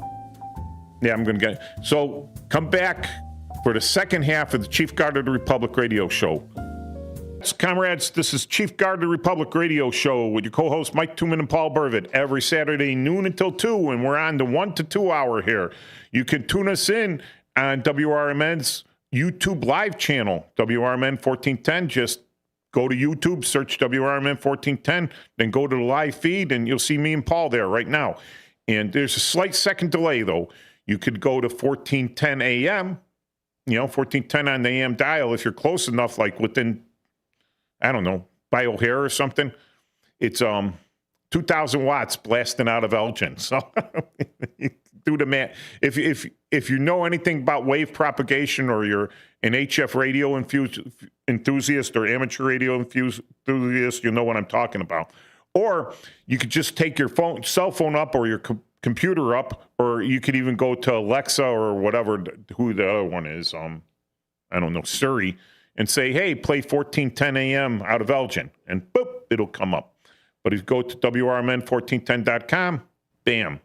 yeah, I'm going to get it. So come back for the second half of the Chief Guard of the Republic radio show. Comrades, this is Chief Guard of the Republic radio show with your co-hosts Mike Tooman and Paul Burvitt every Saturday noon until 2, and we're on the 1 to 2 hour here. You can tune us in on WRMN's YouTube live channel, WRMN 1410. Just go to YouTube, search WRMN 1410, then go to the live feed, and you'll see me and Paul there right now. And there's a slight second delay, though. You could go to 1410 a.m., you know, 1410 on the AM dial if you're close enough, like within, I don't know, by O'Hare or something. It's 2,000 watts blasting out of Elgin. So do the math. If you know anything about wave propagation, or you're an HF radio enthusiast or amateur radio enthusiast, you know what I'm talking about. Or you could just take your cell phone up, or your computer up, or you could even go to Alexa or whatever, who the other one is, I don't know, Siri, and say, hey, play 1410 a.m. out of Elgin, and boop, it'll come up. But if you go to WRMN1410.com, bam.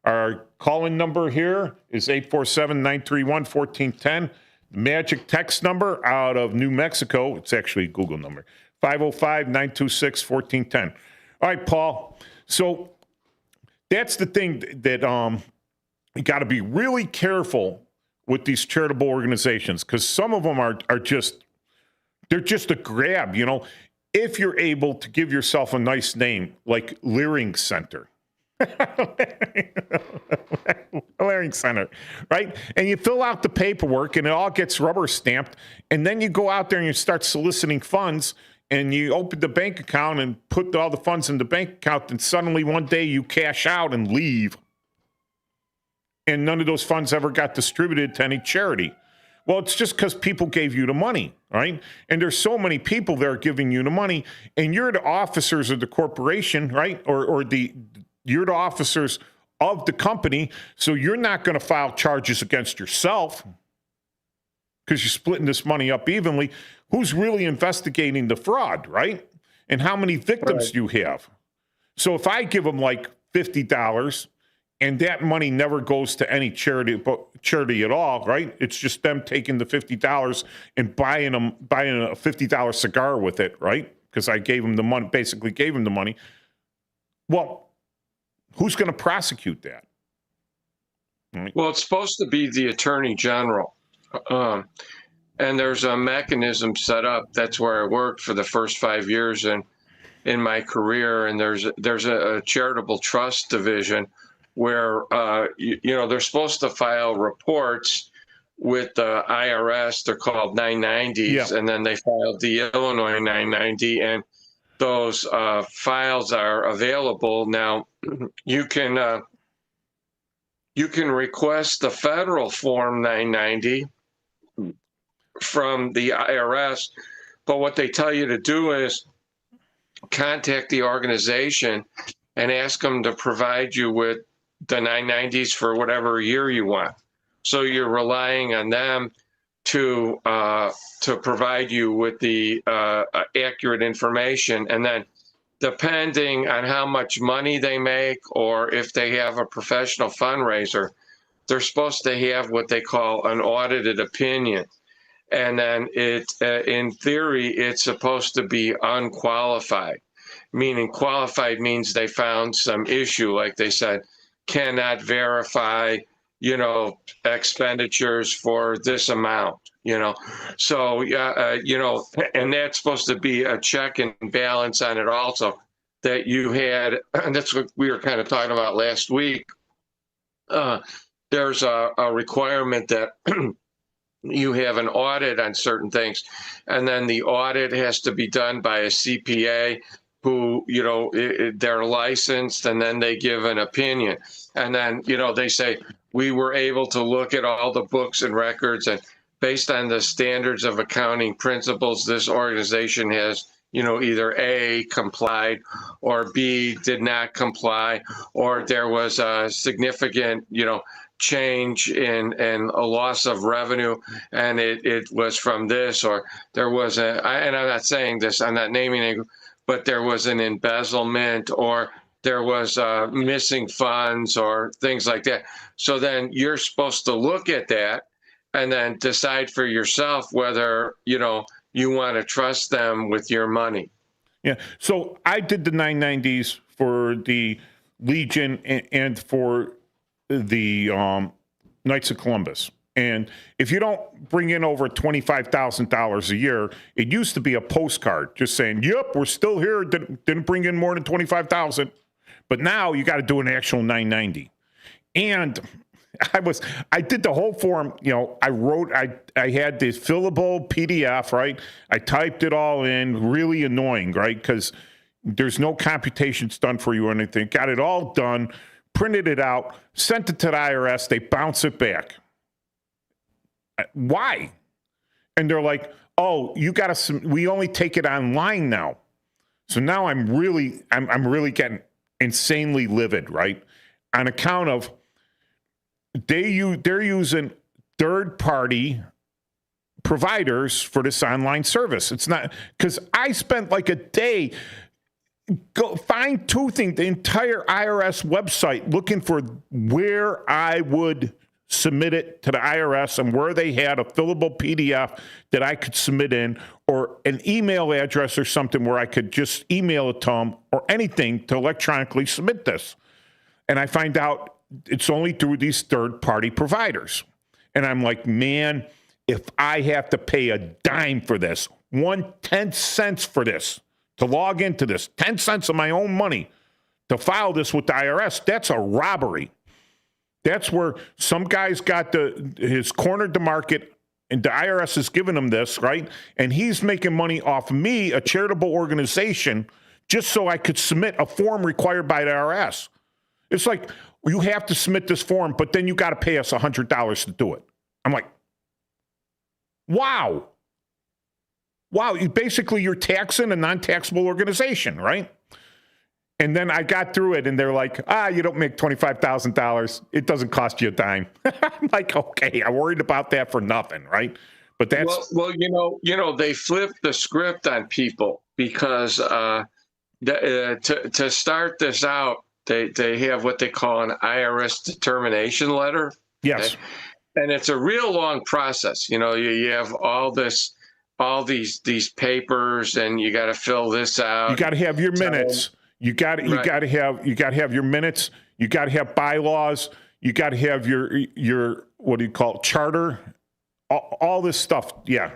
Our call-in number here is 847-931-1410. The magic text number out of New Mexico, it's actually a Google number, 505-926-1410. All right, Paul. So that's the thing that you got to be really careful with these charitable organizations, because some of them are just, they're just a grab, you know. If you're able to give yourself a nice name like Leering Center, Leering Center, right? And you fill out the paperwork and it all gets rubber stamped, and then you go out there and you start soliciting funds, and you open the bank account and put all the funds in the bank account, and suddenly one day you cash out and leave. And none of those funds ever got distributed to any charity. Well, it's just because people gave you the money, right? And there's so many people there giving you the money, and you're the officers of the corporation, right? You're the officers of the company, so you're not going to file charges against yourself because you're splitting this money up evenly. Who's really investigating the fraud, right? And how many victims do you have? So if I give them like $50 and that money never goes to any charity at all, right? It's just them taking the $50 and buying a $50 cigar with it, right? Because I gave them the money, basically gave them the money. Well, who's going to prosecute that? Right. Well, it's supposed to be the Attorney General. And there's a mechanism set up. That's where I worked for the first 5 years in my career. And there's a charitable trust division where, they're supposed to file reports with the IRS. They're called 990s. Yeah. And then they filed the Illinois 990. And those files are available. Now, you can request the federal Form 990 from the IRS, but what they tell you to do is contact the organization and ask them to provide you with the 990s for whatever year you want. So you're relying on them to provide you with the accurate information, and then depending on how much money they make or if they have a professional fundraiser, they're supposed to have what they call an audited opinion. And then in theory, it's supposed to be unqualified, meaning qualified means they found some issue, like they said, cannot verify, expenditures for this amount, So, and that's supposed to be a check and balance on it also, that you had, and that's what we were kind of talking about last week. There's a requirement that you have an audit on certain things, and then the audit has to be done by a CPA who, they're licensed, and then they give an opinion. And then, they say, we were able to look at all the books and records, and based on the standards of accounting principles, this organization has, either A, complied, or B, did not comply, or there was a significant, change in a loss of revenue, and it was from this, or there was and I'm not saying this, I'm not naming it, but there was an embezzlement, or there was missing funds, or things like that. So then you're supposed to look at that and then decide for yourself whether you want to trust them with your money. Yeah. So I did the 990s for the Legion and for the Knights of Columbus. And if you don't bring in over $25,000 a year, it used to be a postcard just saying, yep, we're still here. Didn't bring in more than $25,000. But now you got to do an actual 990. And I did the whole form, I had this fillable PDF, right? I typed it all in, really annoying, right? Because there's no computations done for you or anything. Got it all done, printed it out, sent it to the IRS, they bounce it back. Why? And they're like, oh, we only take it online now. So now I'm really getting insanely livid, right? On account of they're using third-party providers for this online service. It's not, because I spent like a day fine-toothing the entire IRS website looking for where I would submit it to the IRS and where they had a fillable PDF that I could submit in, or an email address or something where I could just email it to them, or anything to electronically submit this. And I find out it's only through these third-party providers. And I'm like, man, if I have to pay a dime for this, 10 cents for this, to log into this, 10 cents of my own money to file this with the IRS, that's a robbery. That's where some guy's got his cornered the market and the IRS is giving him this, right? And he's making money off me, a charitable organization, just so I could submit a form required by the IRS. It's like, you have to submit this form, but then you got to pay us $100 to do it. I'm like, wow. Wow, you're taxing a non-taxable organization, right? And then I got through it, and they're like, you don't make $25,000. It doesn't cost you a dime. I'm like, okay, I worried about that for nothing, right? But that's... Well, they flipped the script on people because to start this out, they have what they call an IRS determination letter. Yes. Okay? And it's a real long process. You have all these papers, and you got to fill this out. You got to have your minutes. You got to have your minutes. You got to have bylaws. You got to have your what do you call it, charter? All this stuff. Yeah.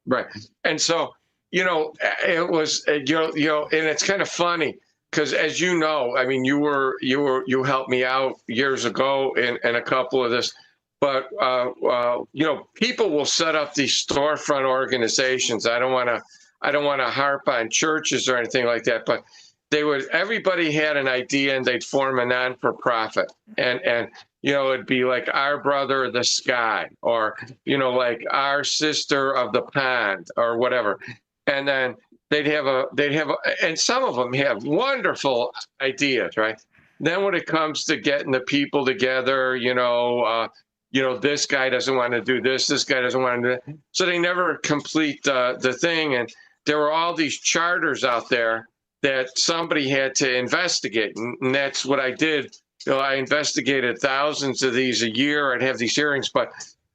Right. And so, it was, and it's kind of funny because, as you know, I mean, you helped me out years ago in a couple of this, but people will set up these storefront organizations. I don't want to harp on churches or anything like that, but everybody had an idea, and they'd form a non-for-profit, and it'd be like Our Brother of the Sky, or like Our Sister of the Pond, or whatever. And then they'd have and some of them have wonderful ideas, right? Then when it comes to getting the people together, this guy doesn't want to do this guy doesn't want to do that. So they never complete the thing. And there were all these charters out there that somebody had to investigate. And that's what I did. I investigated thousands of these a year. I'd have these hearings, but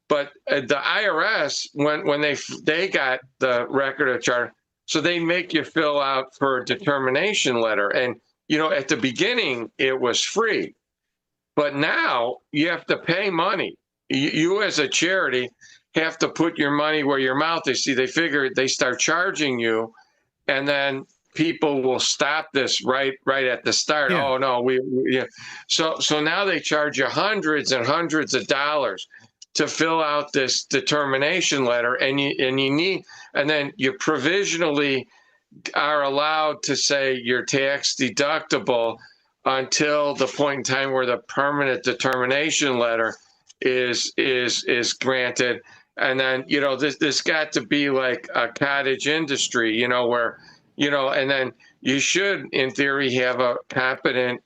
the IRS, when they got the record of charter, so they make you fill out for a determination letter. And, at the beginning, it was free. But now you have to pay money. You as a charity have to put your money where your mouth is. See, they figure they start charging you, and then people will stop this right at the start. Yeah. Oh no, yeah. So now they charge you hundreds and hundreds of dollars to fill out this determination letter, and then you provisionally are allowed to say you're tax deductible until the point in time where the permanent determination letter is granted. And then this got to be like a cottage industry, where and then you should, in theory, have a competent,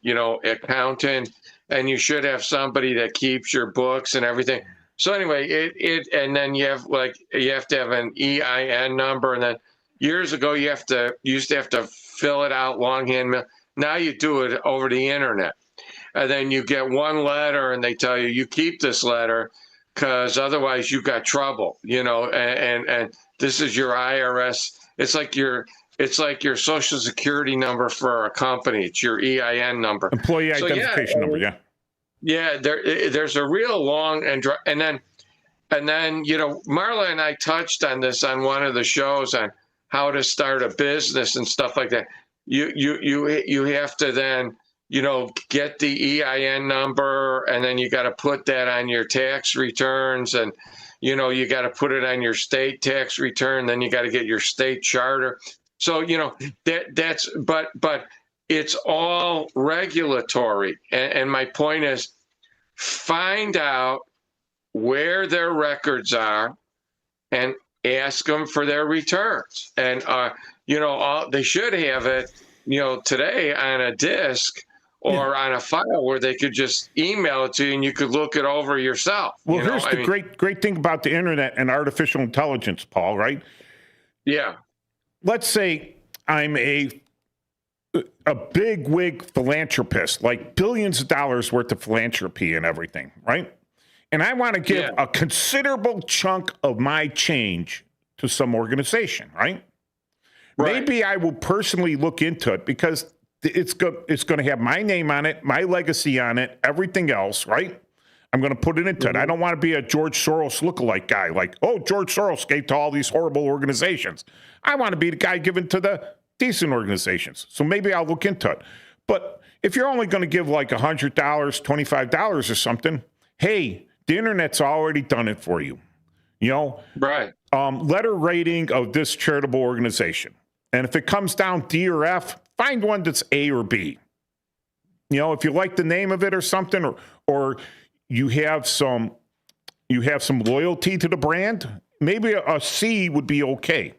accountant, and you should have somebody that keeps your books and everything. So anyway, and then you have to have an EIN number, and then years ago you used to have to fill it out longhand. Now you do it over the internet, and then you get one letter, and they tell you keep this letter because otherwise you got trouble, and this is your IRS. It's like your social security number for a company. It's your EIN number. Employee identification number, yeah. Yeah, there's a real long and then Marla and I touched on this on one of the shows on how to start a business and stuff like that. You have to then get the EIN number, and then you got to put that on your tax returns, and you got to put it on your state tax return. Then you got to get your state charter. So but it's all regulatory, and my point is, find out where their records are and ask them for their returns. And they should have it today on a disk or on a file where they could just email it to you and you could look it over yourself. Well, here's the great thing about the internet and artificial intelligence, Paul, right? Yeah. Let's say I'm a big wig philanthropist, like billions of dollars worth of philanthropy and everything, right? And I want to give a considerable chunk of my change to some organization, right? Maybe I will personally look into it because it's going to have my name on it, my legacy on it, everything else, right? I'm going to put it into it. I don't want to be a George Soros lookalike guy, like, oh, George Soros gave to all these horrible organizations. I want to be the guy given to the decent organizations. So maybe I'll look into it. But if you're only going to give like $100, $25 or something, hey, the internet's already done it for you. Right. Letter rating of this charitable organization. And if it comes down D or F, find one that's A or B. If you like the name of it or something, or you have some loyalty to the brand, maybe a C would be okay.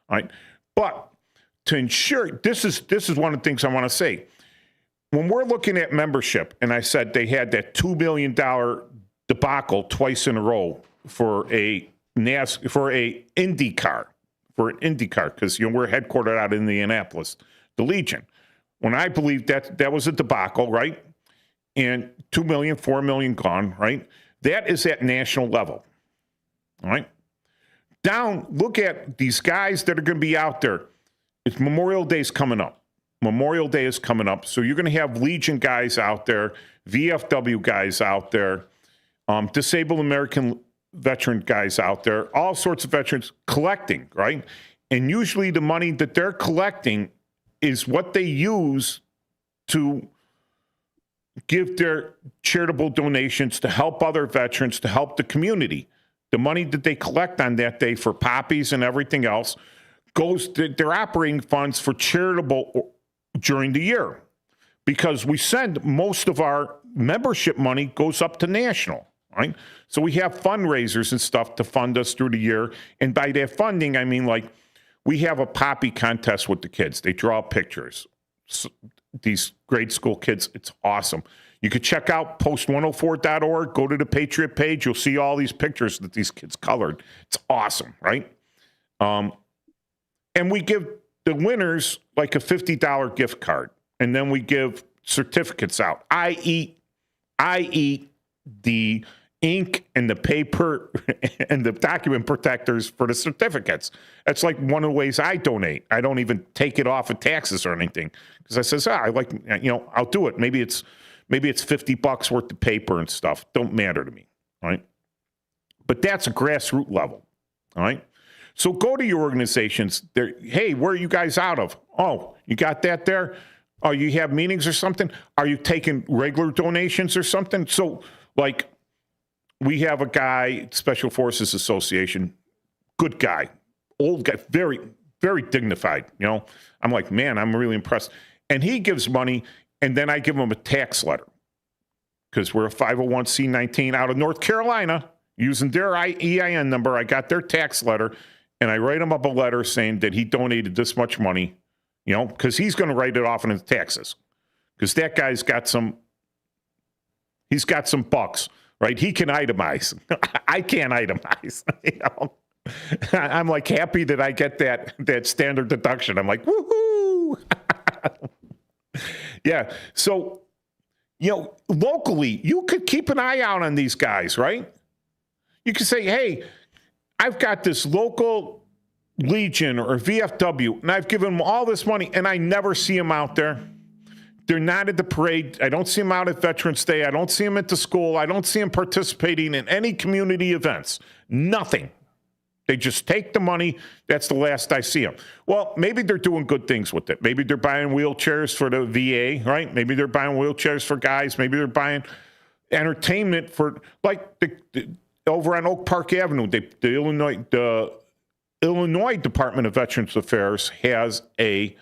All right. But to ensure, this is one of the things I want to say. When we're looking at membership, and I said they had that $2 million debacle twice in a row for an IndyCar, because we're headquartered out in Indianapolis, the Legion. When I believe that was a debacle, right? And 2 million, 4 million gone, right? That is at national level. All right. Down, look at these guys that are going to be out there. It's Memorial Day's coming up. Memorial Day is coming up. So you're going to have Legion guys out there, VFW guys out there, disabled American veteran guys out there, all sorts of veterans collecting, right? And usually the money that they're collecting is what they use to give their charitable donations to help other veterans, to help the community. The money that they collect on that day for poppies and everything else goes to their operating funds for charitable during the year, because we send most of our membership money goes up to national, right? So we have fundraisers and stuff to fund us through the year. And by that funding, I mean, like, we have a poppy contest with the kids. They draw pictures. So these grade school kids, it's awesome. You could check out post104.org, go to the Patriot page. You'll see all these pictures that these kids colored. It's awesome, right? And we give the winners like a $50 gift card. And then we give certificates out. I eat the ink and the paper and the document protectors for the certificates. That's like one of the ways I donate. I don't even take it off of taxes or anything, because I says, I like, I'll do it. Maybe it's $50 worth of paper and stuff. Don't matter to me. All right. But that's a grassroots level. All right. So go to your organizations. Hey, where are you guys out of? Oh, you got that there? Oh, you have meetings or something? Are you taking regular donations or something? So, like, we have a guy, Special Forces Association, good guy, old guy, very, very dignified. I'm like, man, I'm really impressed. And he gives money, and then I give him a tax letter, because we're a 501c19 out of North Carolina, using their EIN number. I got their tax letter, and I write him up a letter saying that he donated this much money, because he's going to write it off in his taxes, because that guy's got some bucks. Right, he can itemize. I can't itemize. I'm like happy that I get that standard deduction. I'm like, woohoo! Yeah. So, locally, you could keep an eye out on these guys, right? You could say, hey, I've got this local Legion or VFW, and I've given them all this money, and I never see them out there. They're not at the parade. I don't see them out at Veterans Day. I don't see them at the school. I don't see them participating in any community events. Nothing. They just take the money. That's the last I see them. Well, maybe they're doing good things with it. Maybe they're buying wheelchairs for the VA, right? Maybe they're buying wheelchairs for guys. Maybe they're buying entertainment for, like, over on Oak Park Avenue. The Illinois Department of Veterans Affairs has a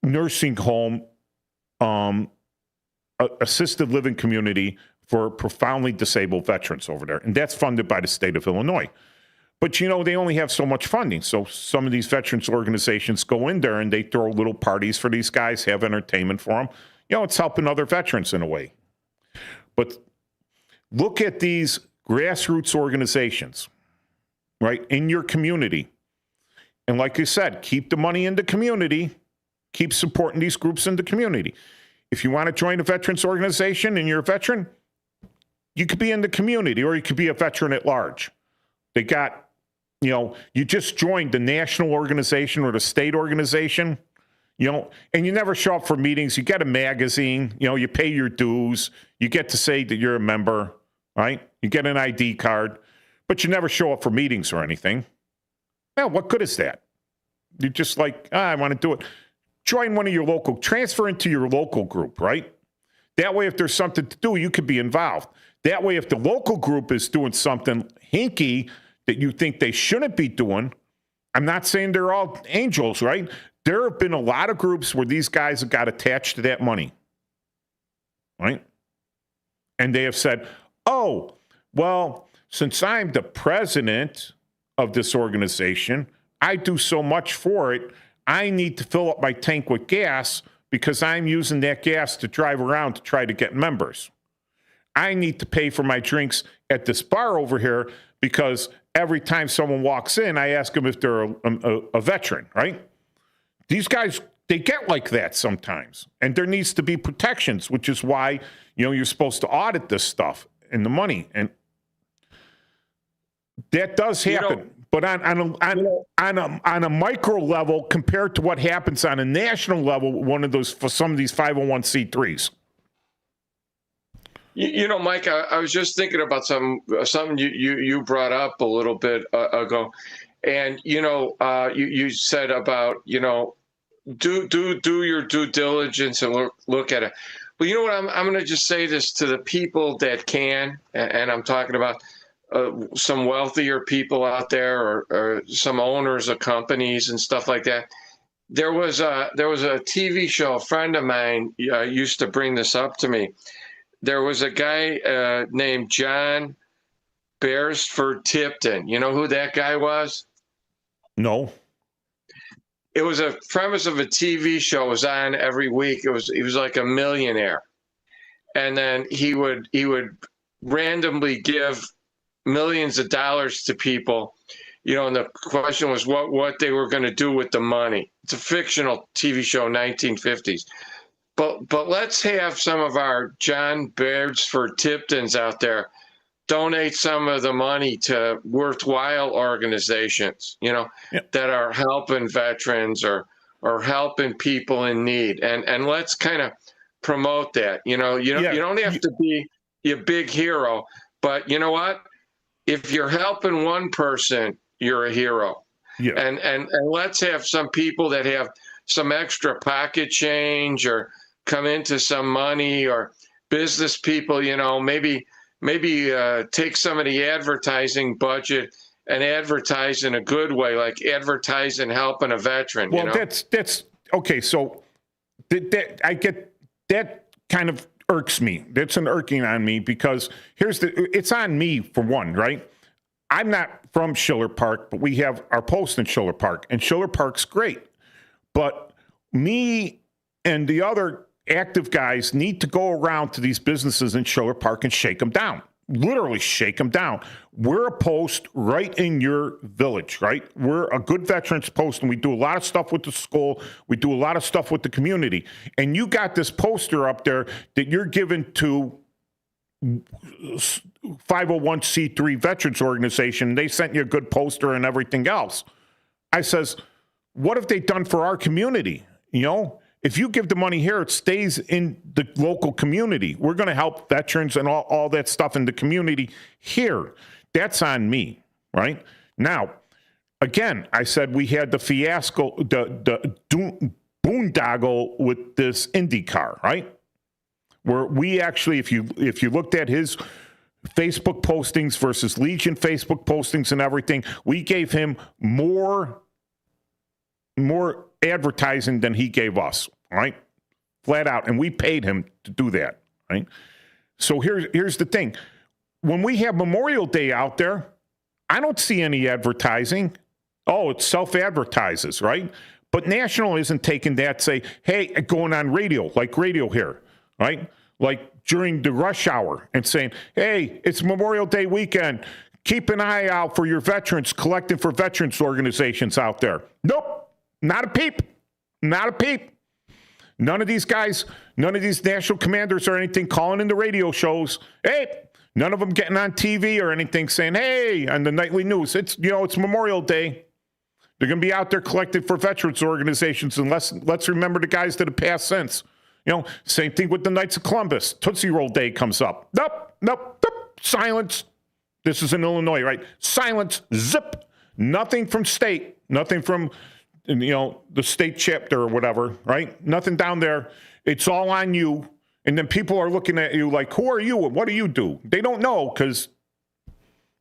nursing home, assisted living community for profoundly disabled veterans over there. And that's funded by the state of Illinois. But, they only have so much funding. So some of these veterans organizations go in there and they throw little parties for these guys, have entertainment for them. It's helping other veterans in a way. But look at these grassroots organizations, right, in your community. And like you said, keep the money in the community. Keep supporting these groups in the community. If you want to join a veterans organization and you're a veteran, you could be in the community, or you could be a veteran at large. They got, you just joined the national organization or the state organization, and you never show up for meetings. You get a magazine, you pay your dues. You get to say that you're a member, right? You get an ID card, but you never show up for meetings or anything. Well, what good is that? You're just like, I want to do it. Join one of your transfer into your local group, right? That way, if there's something to do, you could be involved. That way, if the local group is doing something hinky, that you think they shouldn't be doing. I'm not saying they're all angels, right? There have been a lot of groups where these guys have got attached to that money, right? And they have said, oh, well, since I'm the president of this organization, I do so much for it, I need to fill up my tank with gas because I'm using that gas to drive around to try to get members. I need to pay for my drinks at this bar over here because every time someone walks in, I ask them if they're a veteran, right? These guys, they get like that sometimes. And there needs to be protections, which is why, you're supposed to audit this stuff and the money. And that does happen. But on a micro level, compared to what happens on a national level, for some of these 501c3s. Mike, I was just thinking about something you brought up a little bit ago, and you said about do your due diligence and look at it. But you know what? I'm going to just say this to the people that can, and I'm talking about some wealthier people out there or some owners of companies and stuff like that. There was a TV show. A friend of mine used to bring this up to me. There was a guy named John Beresford Tipton. You know who that guy was? No. It was a premise of a TV show. It was on every week. He was like a millionaire, and then he would randomly give millions of dollars to people, and the question was what they were going to do with the money. It's a fictional TV show, 1950s. But let's have some of our John Beresford Tiptons out there donate some of the money to worthwhile organizations, that are helping veterans or helping people in need. And let's kind of promote that. You don't have to be a big hero, but you know what? If you're helping one person, you're a hero. Yeah. And let's have some people that have some extra pocket change or come into some money, or business people, maybe take some of the advertising budget and advertise in a good way, like advertise and helping a veteran. Well, that's okay. So I get that kind of irks me. That's an irking on me because it's on me for one, right? I'm not from Schiller Park, but we have our post in Schiller Park, and Schiller Park's great. But me and the other active guys need to go around to these businesses in Schiller Park and shake them down. Literally shake them down. We're a post right in your village, right? We're a good veterans post, and we do a lot of stuff with the school. We do a lot of stuff with the community. And you got this poster up there that you're giving to 501c3 veterans organization. They sent you a good poster and everything else. I says, what have they done for our community? If you give the money here, it stays in the local community. We're going to help veterans and all that stuff in the community here. That's on me, right? Now, again, I said we had the fiasco, the boondoggle with this IndyCar, right? Where we actually, if you looked at his Facebook postings versus Legion Facebook postings and everything, we gave him more advertising than he gave us. Right? Flat out. And we paid him to do that. Right? So here's the thing. When we have Memorial Day out there, I don't see any advertising. Oh, it self-advertises, right? But National isn't taking that, say, hey, going on radio, like radio here, right? Like during the rush hour and saying, hey, it's Memorial Day weekend. Keep an eye out for your veterans, collecting for veterans organizations out there. Nope. Not a peep. Not a peep. None of these guys, none of these national commanders or anything calling in the radio shows. Hey, none of them getting on TV or anything saying, hey, on the nightly news, it's Memorial Day. They're going to be out there collecting for veterans organizations, and let's remember the guys that have passed since. Same thing with the Knights of Columbus. Tootsie Roll Day comes up. Nope. Silence. This is in Illinois, right? Silence. Zip. Nothing from state. Nothing from the state chapter or whatever, right? Nothing down there. It's all on you. And then people are looking at you like, who are you and what do you do? They don't know because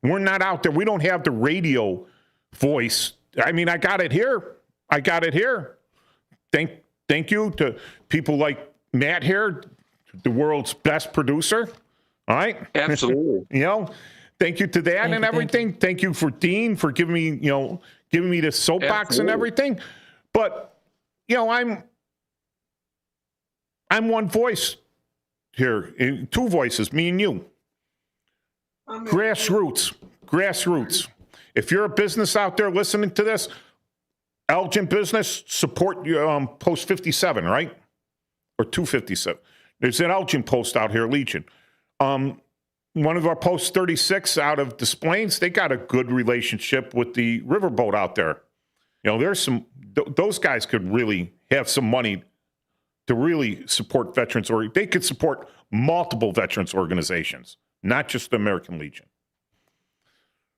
We're not out there. We don't have the radio voice. I mean, I got it here. Thank you to people like Matt here, the world's best producer. All right. Absolutely. Thank you to that and everything. Thank you for Dean for giving me the soapbox and everything. But, I'm one voice here, two voices, me and you. Grassroots. If you're a business out there listening to this, Elgin Business, support your Post 57, right? Or 257. There's an Elgin post out here, Legion. One of our Post 36 out of Des Plaines, they got a good relationship with the riverboat out there. There's those guys could really have some money to really support veterans, or they could support multiple veterans organizations, not just the American Legion.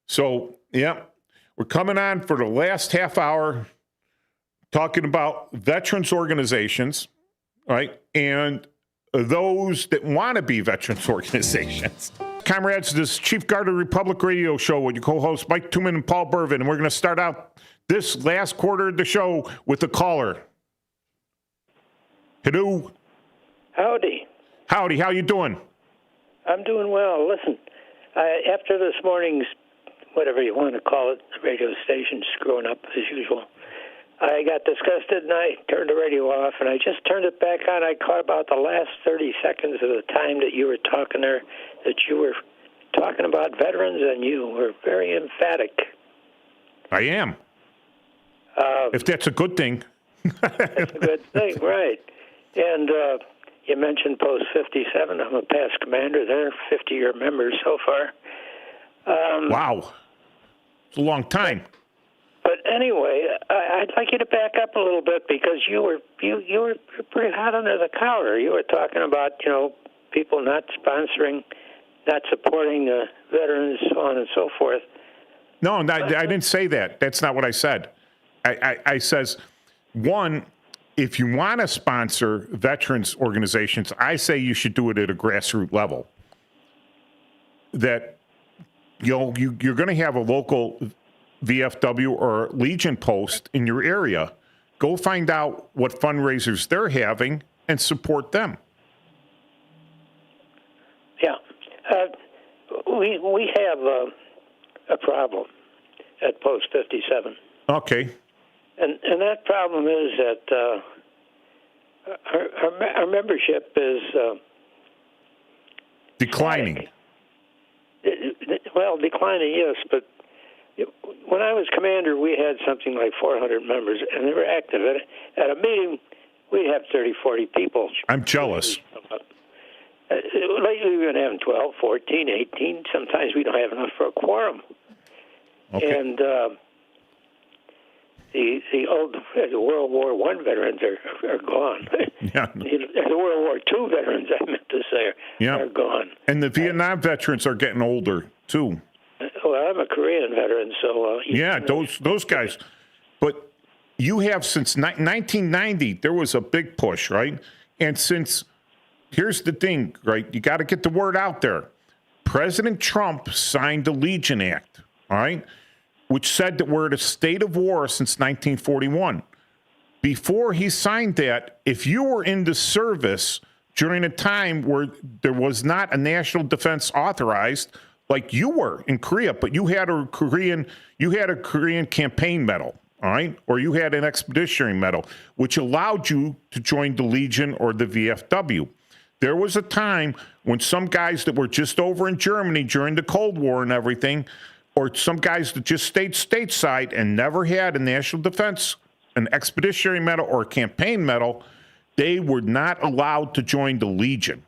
So, we're coming on for the last half hour talking about veterans organizations, right? And those that want to be veterans organizations. Comrades, this is Chief Guard of the Republic Radio Show with your co-hosts Mike Tuman and Paul Burvin. And we're going to start out this last quarter of the show with a caller. Hello. Howdy. Howdy, how you doing? I'm doing well. Listen, after this morning's, whatever you want to call it, radio station screwing up as usual, I got disgusted and I turned the radio off, and I just turned it back on. I caught about the last 30 seconds of the time that you were talking there, that you were talking about veterans, and you were very emphatic. I am. If that's a good thing. That's a good thing, right. And you mentioned Post 57. I'm a past commander there, 50-year member so far. Wow. It's a long time. But anyway, I'd like you to back up a little bit, because you were pretty hot under the collar. You were talking about people not sponsoring, not supporting veterans, so on and so forth. No, I didn't say that. That's not what I said. I says, one, if you want to sponsor veterans organizations, I say you should do it at a grassroots level. That you're going to have a local VFW or Legion post in your area. Go find out what fundraisers they're having and support them. Yeah. We have a problem at Post 57. Okay. And that problem is that our membership is declining. Well, declining, yes, but when I was commander, we had something like 400 members, and they were active. At a meeting, we'd have 30, 40 people. I'm jealous. Lately, we've been having 12, 14, 18. Sometimes we don't have enough for a quorum. Okay. And the old World War I veterans are gone. Yeah. The World War II veterans, I meant to say, are gone. And the Vietnam veterans are getting older, too. Well, I'm a Korean veteran, so... those guys. But you have since 1990, there was a big push, right? And since, here's the thing, right? You got to get the word out there. President Trump signed the Legion Act, all right, which said that we're at a state of war since 1941. Before he signed that, if you were in the service during a time where there was not a national defense authorized, like you were in Korea, but you had a Korean campaign medal, all right, or you had an expeditionary medal, which allowed you to join the Legion or the VFW. There was a time when some guys that were just over in Germany during the Cold War and everything, or some guys that just stayed stateside and never had a national defense, an expeditionary medal or a campaign medal, they were not allowed to join the Legion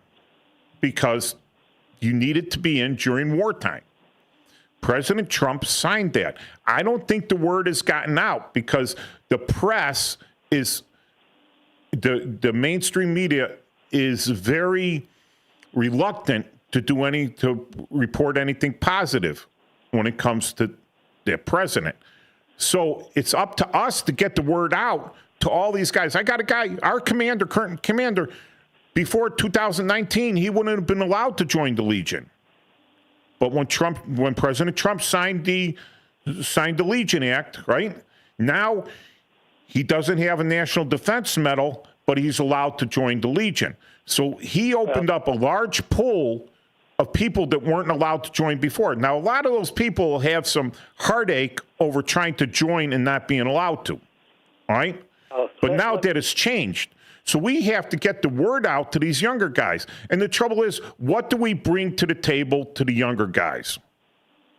because you needed to be in during wartime. President Trump signed that. I don't think the word has gotten out because the press is, the mainstream media is very reluctant to report anything positive when it comes to their president. So it's up to us to get the word out to all these guys. I got a guy, our commander, current commander, before 2019, he wouldn't have been allowed to join the Legion. But when President Trump signed the Legion Act, right? Now he doesn't have a National Defense Medal, but he's allowed to join the Legion. So he opened up a large pool of people that weren't allowed to join before. Now, a lot of those people will have some heartache over trying to join and not being allowed to, all right? But now that has changed. So we have to get the word out to these younger guys. And the trouble is, what do we bring to the table to the younger guys?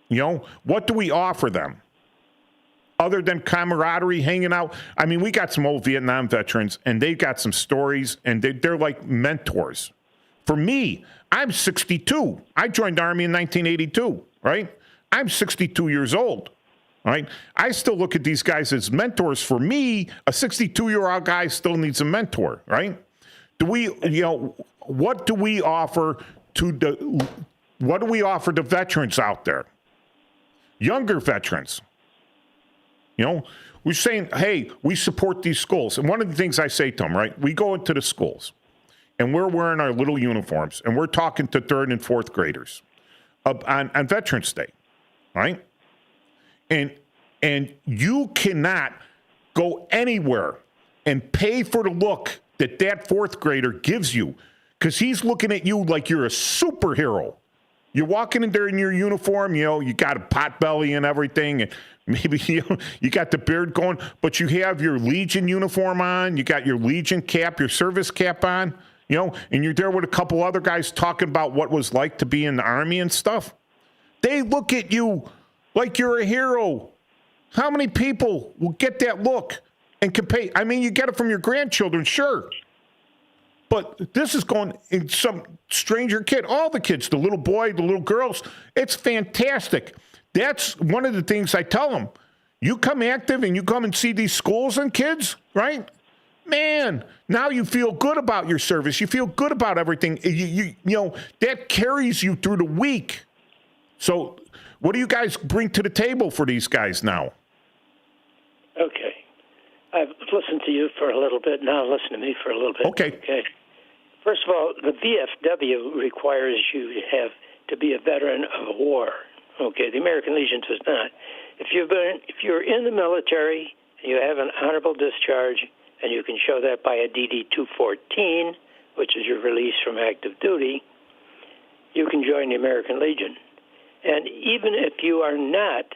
You know, what do we offer them? Other than camaraderie, hanging out. I mean, we got some old Vietnam veterans, and they've got some stories, and they're like mentors. For me, I'm 62. I joined the Army in 1982, right? I'm 62 years old, right? I still look at these guys as mentors. For me, a 62-year-old guy still needs a mentor, right? What do we offer to veterans out there? Younger veterans. You know, we're saying, hey, we support these schools. And one of the things I say to them, right, we go into the schools and we're wearing our little uniforms and we're talking to third and fourth graders on Veterans Day, right? And you cannot go anywhere and pay for the look that fourth grader gives you because he's looking at you like you're a superhero. You're walking in there in your uniform, you got a pot belly and everything, and maybe you got the beard going, but you have your Legion uniform on, you got your Legion cap, your service cap on, and you're there with a couple other guys talking about what it was like to be in the Army and stuff. They look at you like you're a hero. How many people will get that look and can pay? I mean, you get it from your grandchildren, sure. But this is going in some stranger kid, all the kids, the little boy, the little girls. It's fantastic. That's one of the things I tell them. You come active and you come and see these schools and kids, right? Man, now you feel good about your service. You feel good about everything. You know, that carries you through the week. So what do you guys bring to the table for these guys now? Okay. I've listened to you for a little bit. Now listen to me for a little bit. Okay. First of all, the VFW requires you to be a veteran of war. Okay, the American Legion does not. If you're in the military and you have an honorable discharge, and you can show that by a DD-214, which is your release from active duty, you can join the American Legion. And even if you are not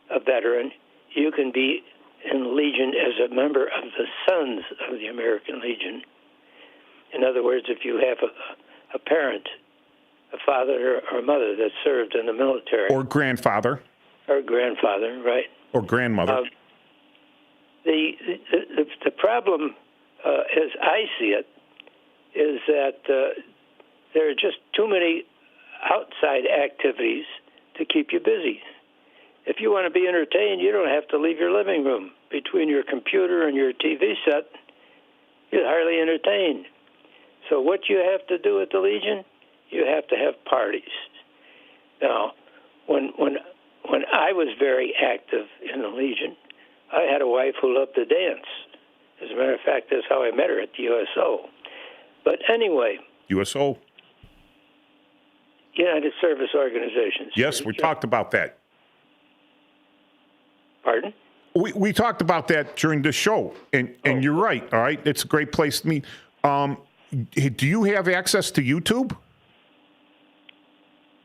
a veteran, you can be in the Legion as a member of the Sons of the American Legion. In other words, if you have a parent, a father or a mother that served in the military. Or grandfather. Or grandfather, right. Or grandmother. The problem, as I see it, is that there are just too many outside activities to keep you busy. If you want to be entertained, you don't have to leave your living room. Between your computer and your TV set, you're hardly entertained. So what you have to do at the Legion, you have to have parties. Now, when I was very active in the Legion, I had a wife who loved to dance. As a matter of fact, that's how I met her at the USO. But anyway. USO? United Service Organizations. Yes, we talked about that. Pardon? We talked about that during the show, and you're right, all right? It's a great place to meet. Do you have access to YouTube?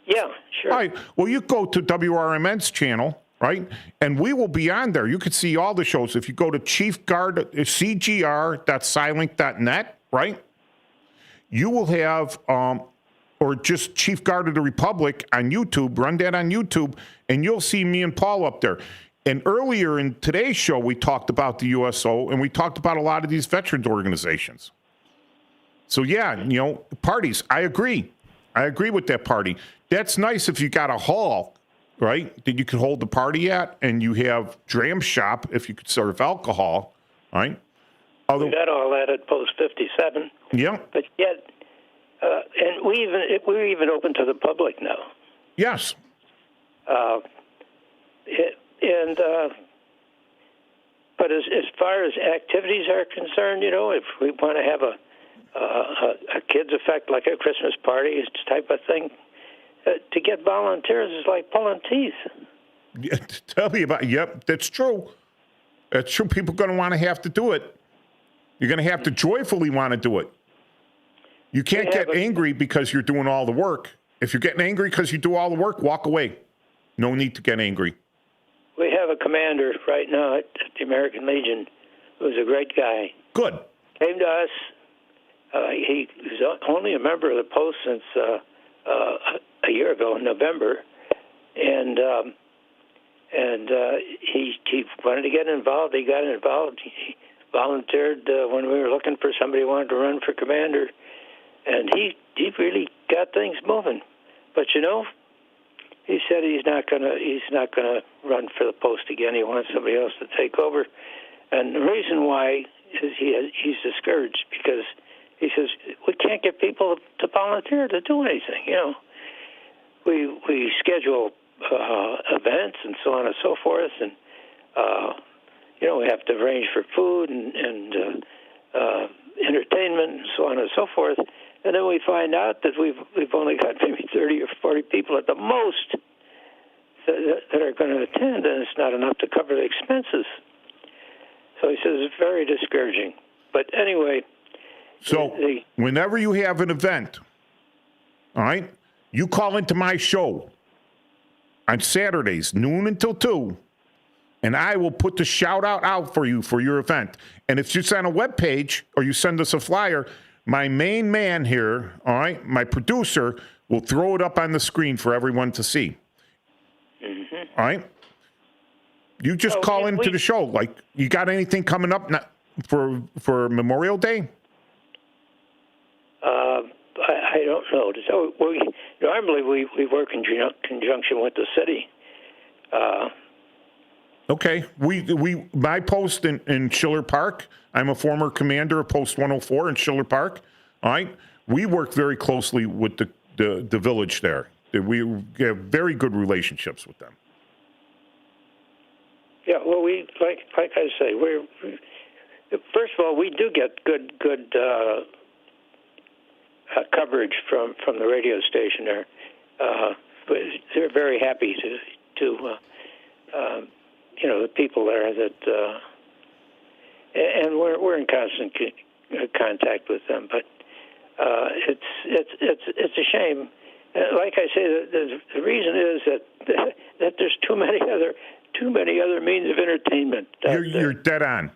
Yeah, sure. All right. Well, you go to WRMN's channel, right? And we will be on there. You can see all the shows. If you go to CGR.net, right? You will have, or just Chief Guard of the Republic on YouTube, run that on YouTube, and you'll see me and Paul up there. And earlier in today's show, we talked about the USO, and we talked about a lot of these veterans organizations. So, yeah, parties. I agree. I agree with that party. That's nice if you got a hall, right, that you could hold the party at, and you have dram shop if you could serve alcohol, right? We got all that at Post 57. Yeah. But yet, and we're even open to the public now. Yes. But as far as activities are concerned, if we want to have a kids effect like a Christmas party type of thing, to get volunteers is like pulling teeth. Yeah, tell me about it. Yep, that's true. That's true. People are going to want to have to do it. You're going to have to joyfully want to do it. You can't get angry because you're doing all the work. If you're getting angry because you do all the work, walk away. No need to get angry. We have a commander right now at the American Legion who's a great guy. Good. Came to us. He was only a member of the post since a year ago in November, and he wanted to get involved. He got involved. He volunteered when we were looking for somebody who wanted to run for commander, and he really got things moving. But he said he's not gonna run for the post again. He wants somebody else to take over, and the reason why is he's discouraged because he says we can't get people to volunteer to do anything. We schedule events and so on and so forth, and we have to arrange for food and entertainment and so on and so forth. And then we find out that we've only got maybe 30 or 40 people at the most that are going to attend, and it's not enough to cover the expenses. So he says it's very discouraging. But anyway. So whenever you have an event, all right, you call into my show on Saturdays, noon until 2, and I will put the shout out for you for your event. And if you send a webpage or you send us a flyer, my main man here, all right, my producer, will throw it up on the screen for everyone to see. Mm-hmm. All right? You just call into the show. Like, you got anything coming up for Memorial Day? I don't know. So normally we work in conjunction with the city. Okay. My post in Schiller Park, I'm a former commander of Post 104 in Schiller Park. All right. We work very closely with the village there. We have very good relationships with them. Yeah, well, we like I say, first of all, we do get good coverage from the radio station there. But they're very happy to the people there that, and we're in constant contact with them. But it's a shame. Like I say, the reason is that there's too many other means of entertainment. You're dead on.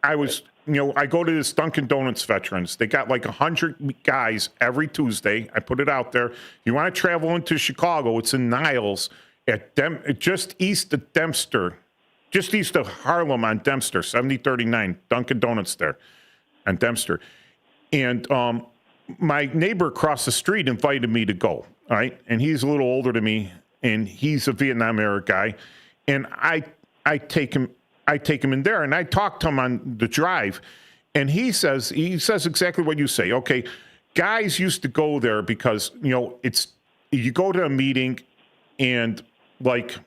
I go to this Dunkin' Donuts veterans. They got like 100 guys every Tuesday. I put it out there. You want to travel into Chicago? It's in Niles, just east of Dempster, just east of Harlem on Dempster, 7039. Dunkin' Donuts there on Dempster. And my neighbor across the street invited me to go. All right, and he's a little older than me, and he's a Vietnam era guy, and I take him in there, and I talk to him on the drive, and he says exactly what you say. Okay, guys used to go there because you go to a meeting, and like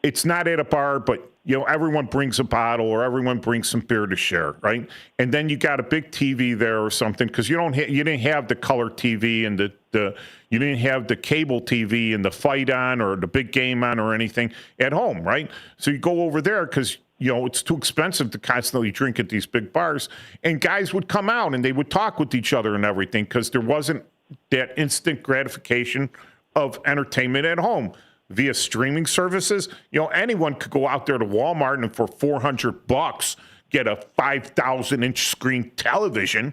it's not at a bar, but everyone brings a bottle or everyone brings some beer to share, right? And then you got a big TV there or something because you didn't have the color TV and you didn't have the cable TV and the fight on or the big game on or anything at home, right? So you go over there because it's too expensive to constantly drink at these big bars. And guys would come out and they would talk with each other and everything because there wasn't that instant gratification of entertainment at home. Via streaming services, anyone could go out there to Walmart and for $400 get a 5,000-inch screen television,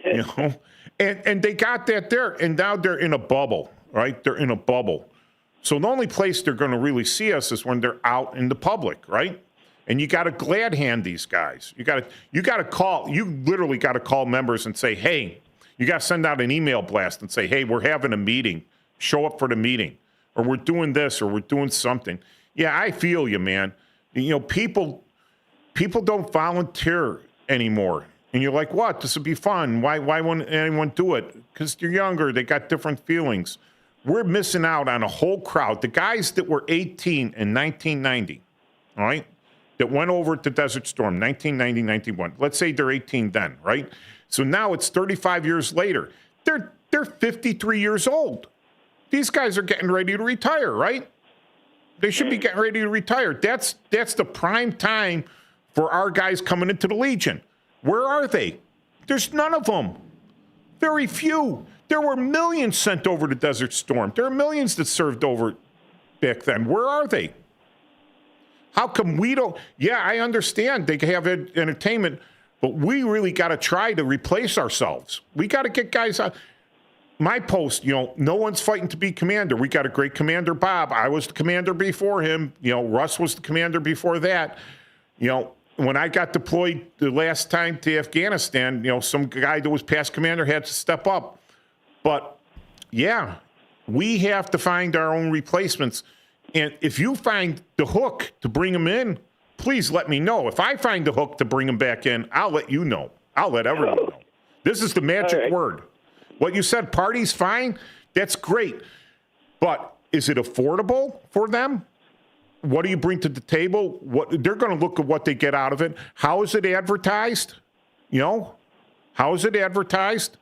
and they got that there, and now they're in a bubble, right? They're in a bubble. So the only place they're going to really see us is when they're out in the public, right? And you got to glad hand these guys. You got to call. You literally got to call members and say, hey, you got to send out an email blast and say, hey, we're having a meeting. Show up for the meeting. Or we're doing this, or we're doing something. Yeah, I feel you, man. People don't volunteer anymore. And you're like, what? This would be fun. Why wouldn't anyone do it? Because they're younger. They got different feelings. We're missing out on a whole crowd. The guys that were 18 in 1990, all right, that went over to Desert Storm, 1990, 91. Let's say they're 18 then, right? So now it's 35 years later. They're 53 years old. These guys are getting ready to retire, right? They should be getting ready to retire. That's the prime time for our guys coming into the Legion. Where are they? There's none of them. Very few. There were millions sent over to Desert Storm. There are millions that served over back then. Where are they? How come we don't? Yeah, I understand they have entertainment, but we really got to try to replace ourselves. We got to get guys out. My post, no one's fighting to be commander. We got a great commander, Bob. I was the commander before him. Russ was the commander before that. When I got deployed the last time to Afghanistan, some guy that was past commander had to step up. But, yeah, we have to find our own replacements. And if you find the hook to bring them in, please let me know. If I find the hook to bring them back in, I'll let you know. I'll let everyone know. This is the magic word. What you said, party's fine, that's great. But is it affordable for them? What do you bring to the table? They're going to look at what they get out of it. How is it advertised? How is it advertised?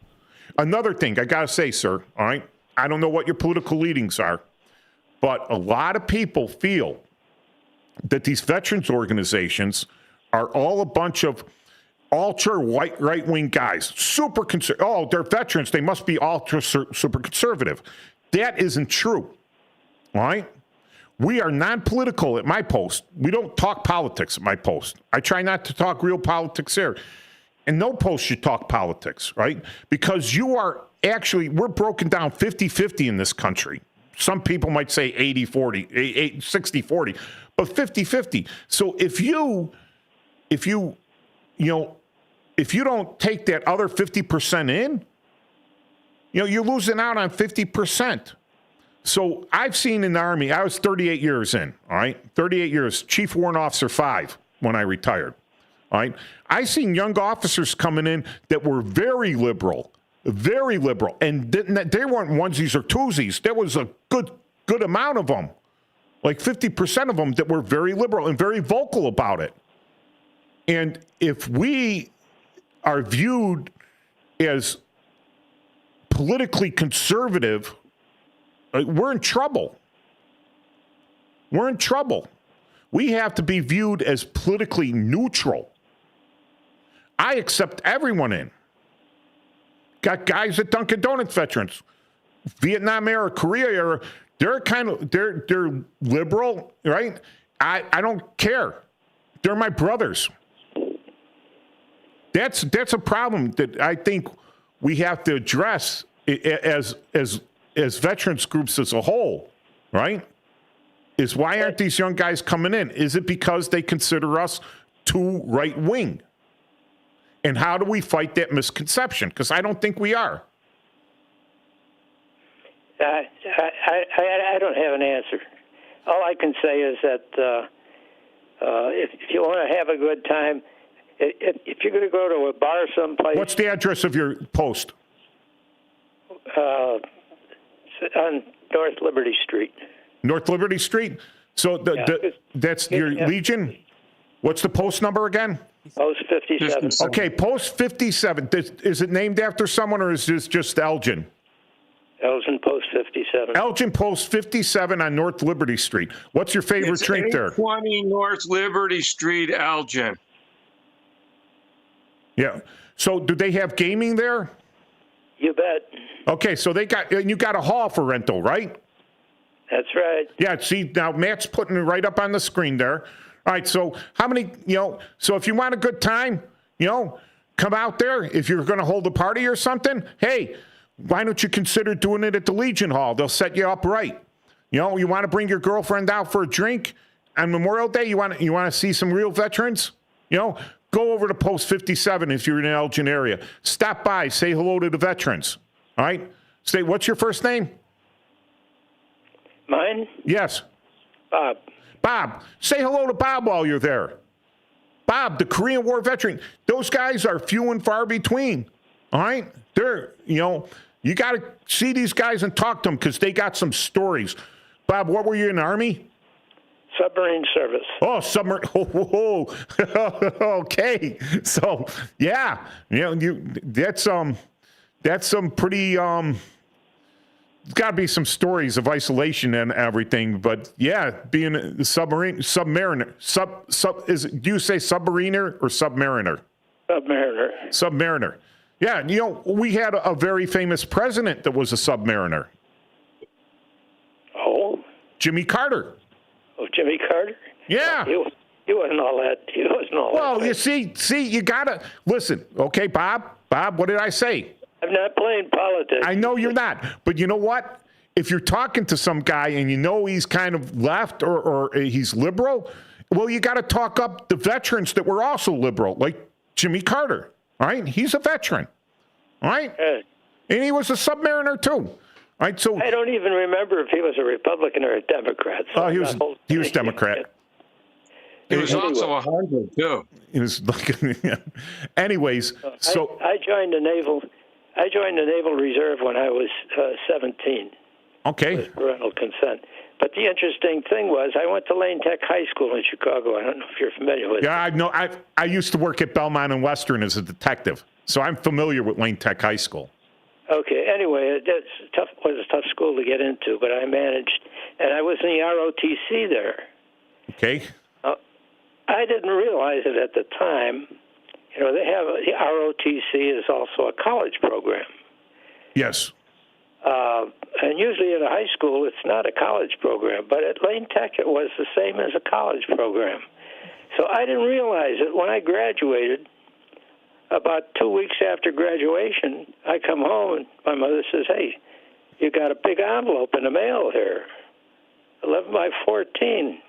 Another thing I got to say, sir, all right? I don't know what your political leanings are, but a lot of people feel that these veterans organizations are all a bunch of ultra white right-wing guys, super conservative. Oh, they're veterans. They must be ultra super conservative. That isn't true, all right? We are non-political at my post. We don't talk politics at my post. I try not to talk real politics there. And no post should talk politics, right? Because we're broken down 50-50 in this country. Some people might say 80-40, 60-40, but 50-50. So if you don't take that other 50% in, you're losing out on 50%. So I've seen in the Army, I was 38 years in, all right? 38 years, Chief Warrant Officer 5 when I retired, all right? I seen young officers coming in that were very liberal, and they weren't onesies or twosies. There was a good amount of them, like 50% of them that were very liberal and very vocal about it. And if we are viewed as politically conservative, we're in trouble. We're in trouble. We have to be viewed as politically neutral. I accept everyone in. Got guys at Dunkin' Donuts veterans, Vietnam era, Korea era. They're liberal, right? I don't care. They're my brothers. That's a problem that I think we have to address as veterans groups as a whole, right? Is why aren't these young guys coming in? Is it because they consider us too right wing? And how do we fight that misconception? Because I don't think we are. I don't have an answer. All I can say is that if you want to have a good time, if you're going to go to a bar someplace. What's the address of your post? On North Liberty Street. North Liberty Street? So that's your Legion? What's the post number again? Post 57. Okay, post 57. Is it named after someone or is this just Elgin? Elgin Post 57. Elgin Post 57 on North Liberty Street. What's your favorite drink there? 820 North Liberty Street, Elgin. Yeah. So do they have gaming there? You bet. Okay, so you got a hall for rental, right? That's right. Yeah, see, now Matt's putting it right up on the screen there. All right, so how many, so if you want a good time, come out there. If you're going to hold a party or something, hey, why don't you consider doing it at the Legion Hall? They'll set you up right. You want to bring your girlfriend out for a drink on Memorial Day? You want to see some real veterans? Go over to Post 57 if you're in the Elgin area. Stop by, say hello to the veterans. All right? Say, what's your first name? Mine? Yes. Bob. Bob. Say hello to Bob while you're there. Bob, the Korean War veteran. Those guys are few and far between. All right? They're, you got to see these guys and talk to them because they got some stories. Bob, what were you in the Army? Submarine service. Oh, submarine. Oh. Okay. So, yeah, that's some pretty got to be some stories of isolation and everything. But yeah, being a submariner. Do you say submariner or submariner? Submariner. Submariner. Yeah, we had a very famous president that was a submariner. Oh? Jimmy Carter. Oh, Jimmy Carter? Yeah. He wasn't all that. He wasn't all that. Well, you see, you got to listen. Okay, Bob, what did I say? I'm not playing politics. I know you're not. But you know what? If you're talking to some guy and he's kind of left or he's liberal, well, you got to talk up the veterans that were also liberal, like Jimmy Carter. All right? He's a veteran. All right? And he was a submariner, too. All right? So I don't even remember if he was a Republican or a Democrat. So he was Democrat. He was also a Harvard, too. It was like, anyways. So I joined the Naval Reserve when I was 17. Okay. With parental consent. But the interesting thing was, I went to Lane Tech High School in Chicago. I don't know if you're familiar with it. Yeah, I know. I used to work at Belmont and Western as a detective, so I'm familiar with Lane Tech High School. Okay. Anyway, it was a tough school to get into, but I managed, and I was in the ROTC there. Okay. I didn't realize it at the time. They have the ROTC is also a college program. Yes. And usually at a high school, it's not a college program. But at Lane Tech, it was the same as a college program. So I didn't realize it. When I graduated, about 2 weeks after graduation, I come home and my mother says, "Hey, you got a big envelope in the mail here, 11 by 14.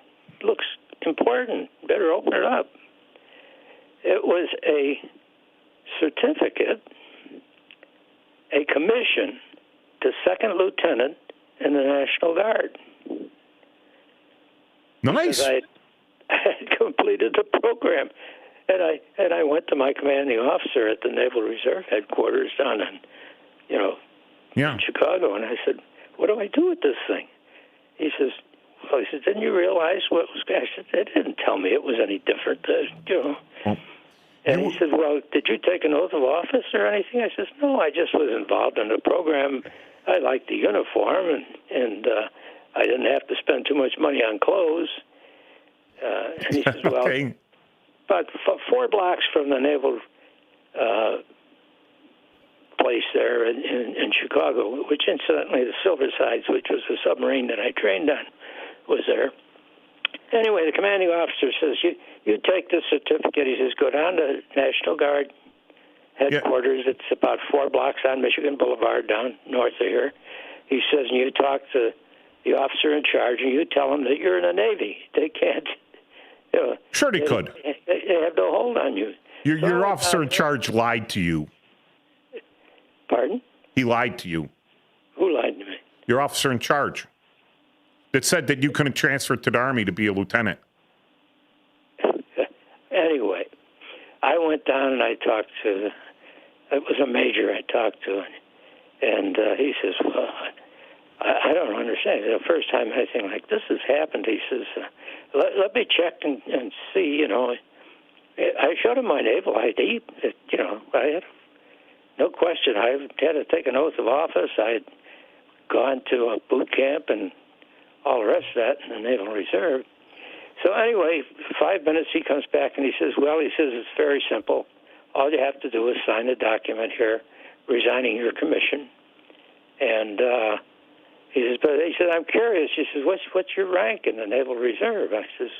Looks important. Better open it up." It was a certificate, a commission to second lieutenant in the National Guard. Nice. I had completed the program, and I went to my commanding officer at the Naval Reserve headquarters down in, in Chicago, and I said, "What do I do with this thing?" He says, "Didn't you realize what was?" I said, "They didn't tell me it was any different, And he said, "Well, did you take an oath of office or anything?" I says, "No, I just was involved in the program. I liked the uniform, and I didn't have to spend too much money on clothes." And he says, "Well, Okay. about 4 blocks from the naval place there in Chicago, which incidentally the Silversides, which was a submarine that I trained on, was there." Anyway, the commanding officer says, you take this certificate. He says, "Go down to National Guard headquarters. Yeah. It's about 4 blocks on Michigan Boulevard down north of here." He says, "And you talk to the officer in charge, and you tell him that you're in the Navy. They can't." Sure they could. They have no hold on you. Your officer in charge lied to you. Pardon? He lied to you. Who lied to me? Your officer in charge. That said that you couldn't transfer to the Army to be a lieutenant. Anyway, I went down and I talked to, it was a major I talked to, and he says, "Well, I don't understand. The first time anything like this has happened," he says, let me check and see, I showed him my naval ID. I had no question. I had to take an oath of office. I had gone to a boot camp and all the rest of that in the Naval Reserve. So anyway, 5 minutes, he comes back and he says, "It's very simple. All you have to do is sign a document here resigning your commission." And he says, "I'm curious." He says, what's your rank in the Naval Reserve?" I says,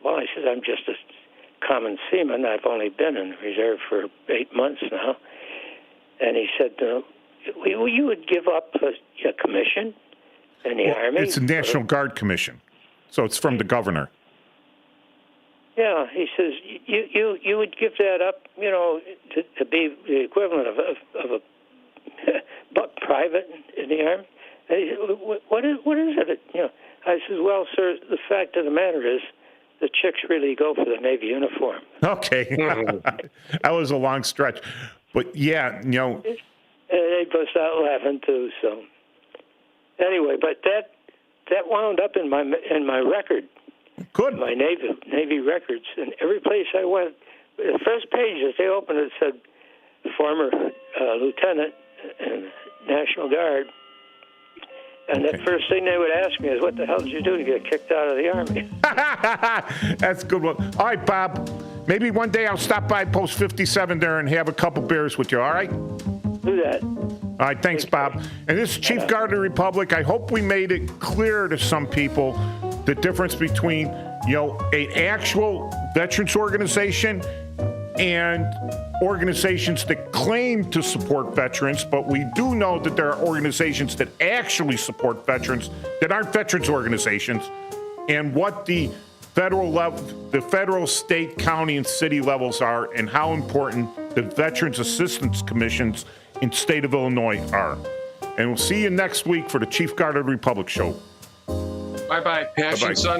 "I'm just a common seaman. I've only been in the reserve for 8 months now." And he said, you would give up a commission in the Army? It's a National Guard commission, so it's from the governor. Yeah, he says, you would give that up, to be the equivalent of a buck private in the Army? And he said, what is it? I says, "Well, sir, the fact of the matter is the chicks really go for the Navy uniform." Okay. That was a long stretch. But, yeah, And they bust out laughing, too, so. Anyway, but that wound up in my record. Good. My Navy records. And every place I went, the first page as they opened it said, "Former lieutenant in National Guard." And the first thing they would ask me is, what the hell did you do to get kicked out of the Army? That's a good one. All right, Bob. Maybe one day I'll stop by Post 57 there and have a couple beers with you, all right? Do that. All right, thanks, Bob. And this is Chief Guard of the Republic. I hope we made it clear to some people the difference between, an actual veterans organization and organizations that claim to support veterans, but we do know that there are organizations that actually support veterans that aren't veterans organizations, and what the federal level, the federal, state, county, and city levels are, and how important the Veterans Assistance Commissions in state of Illinois are. And we'll see you next week for the Chief Guard of the Republic show. Bye-bye. Passion Bye-bye. Sunday.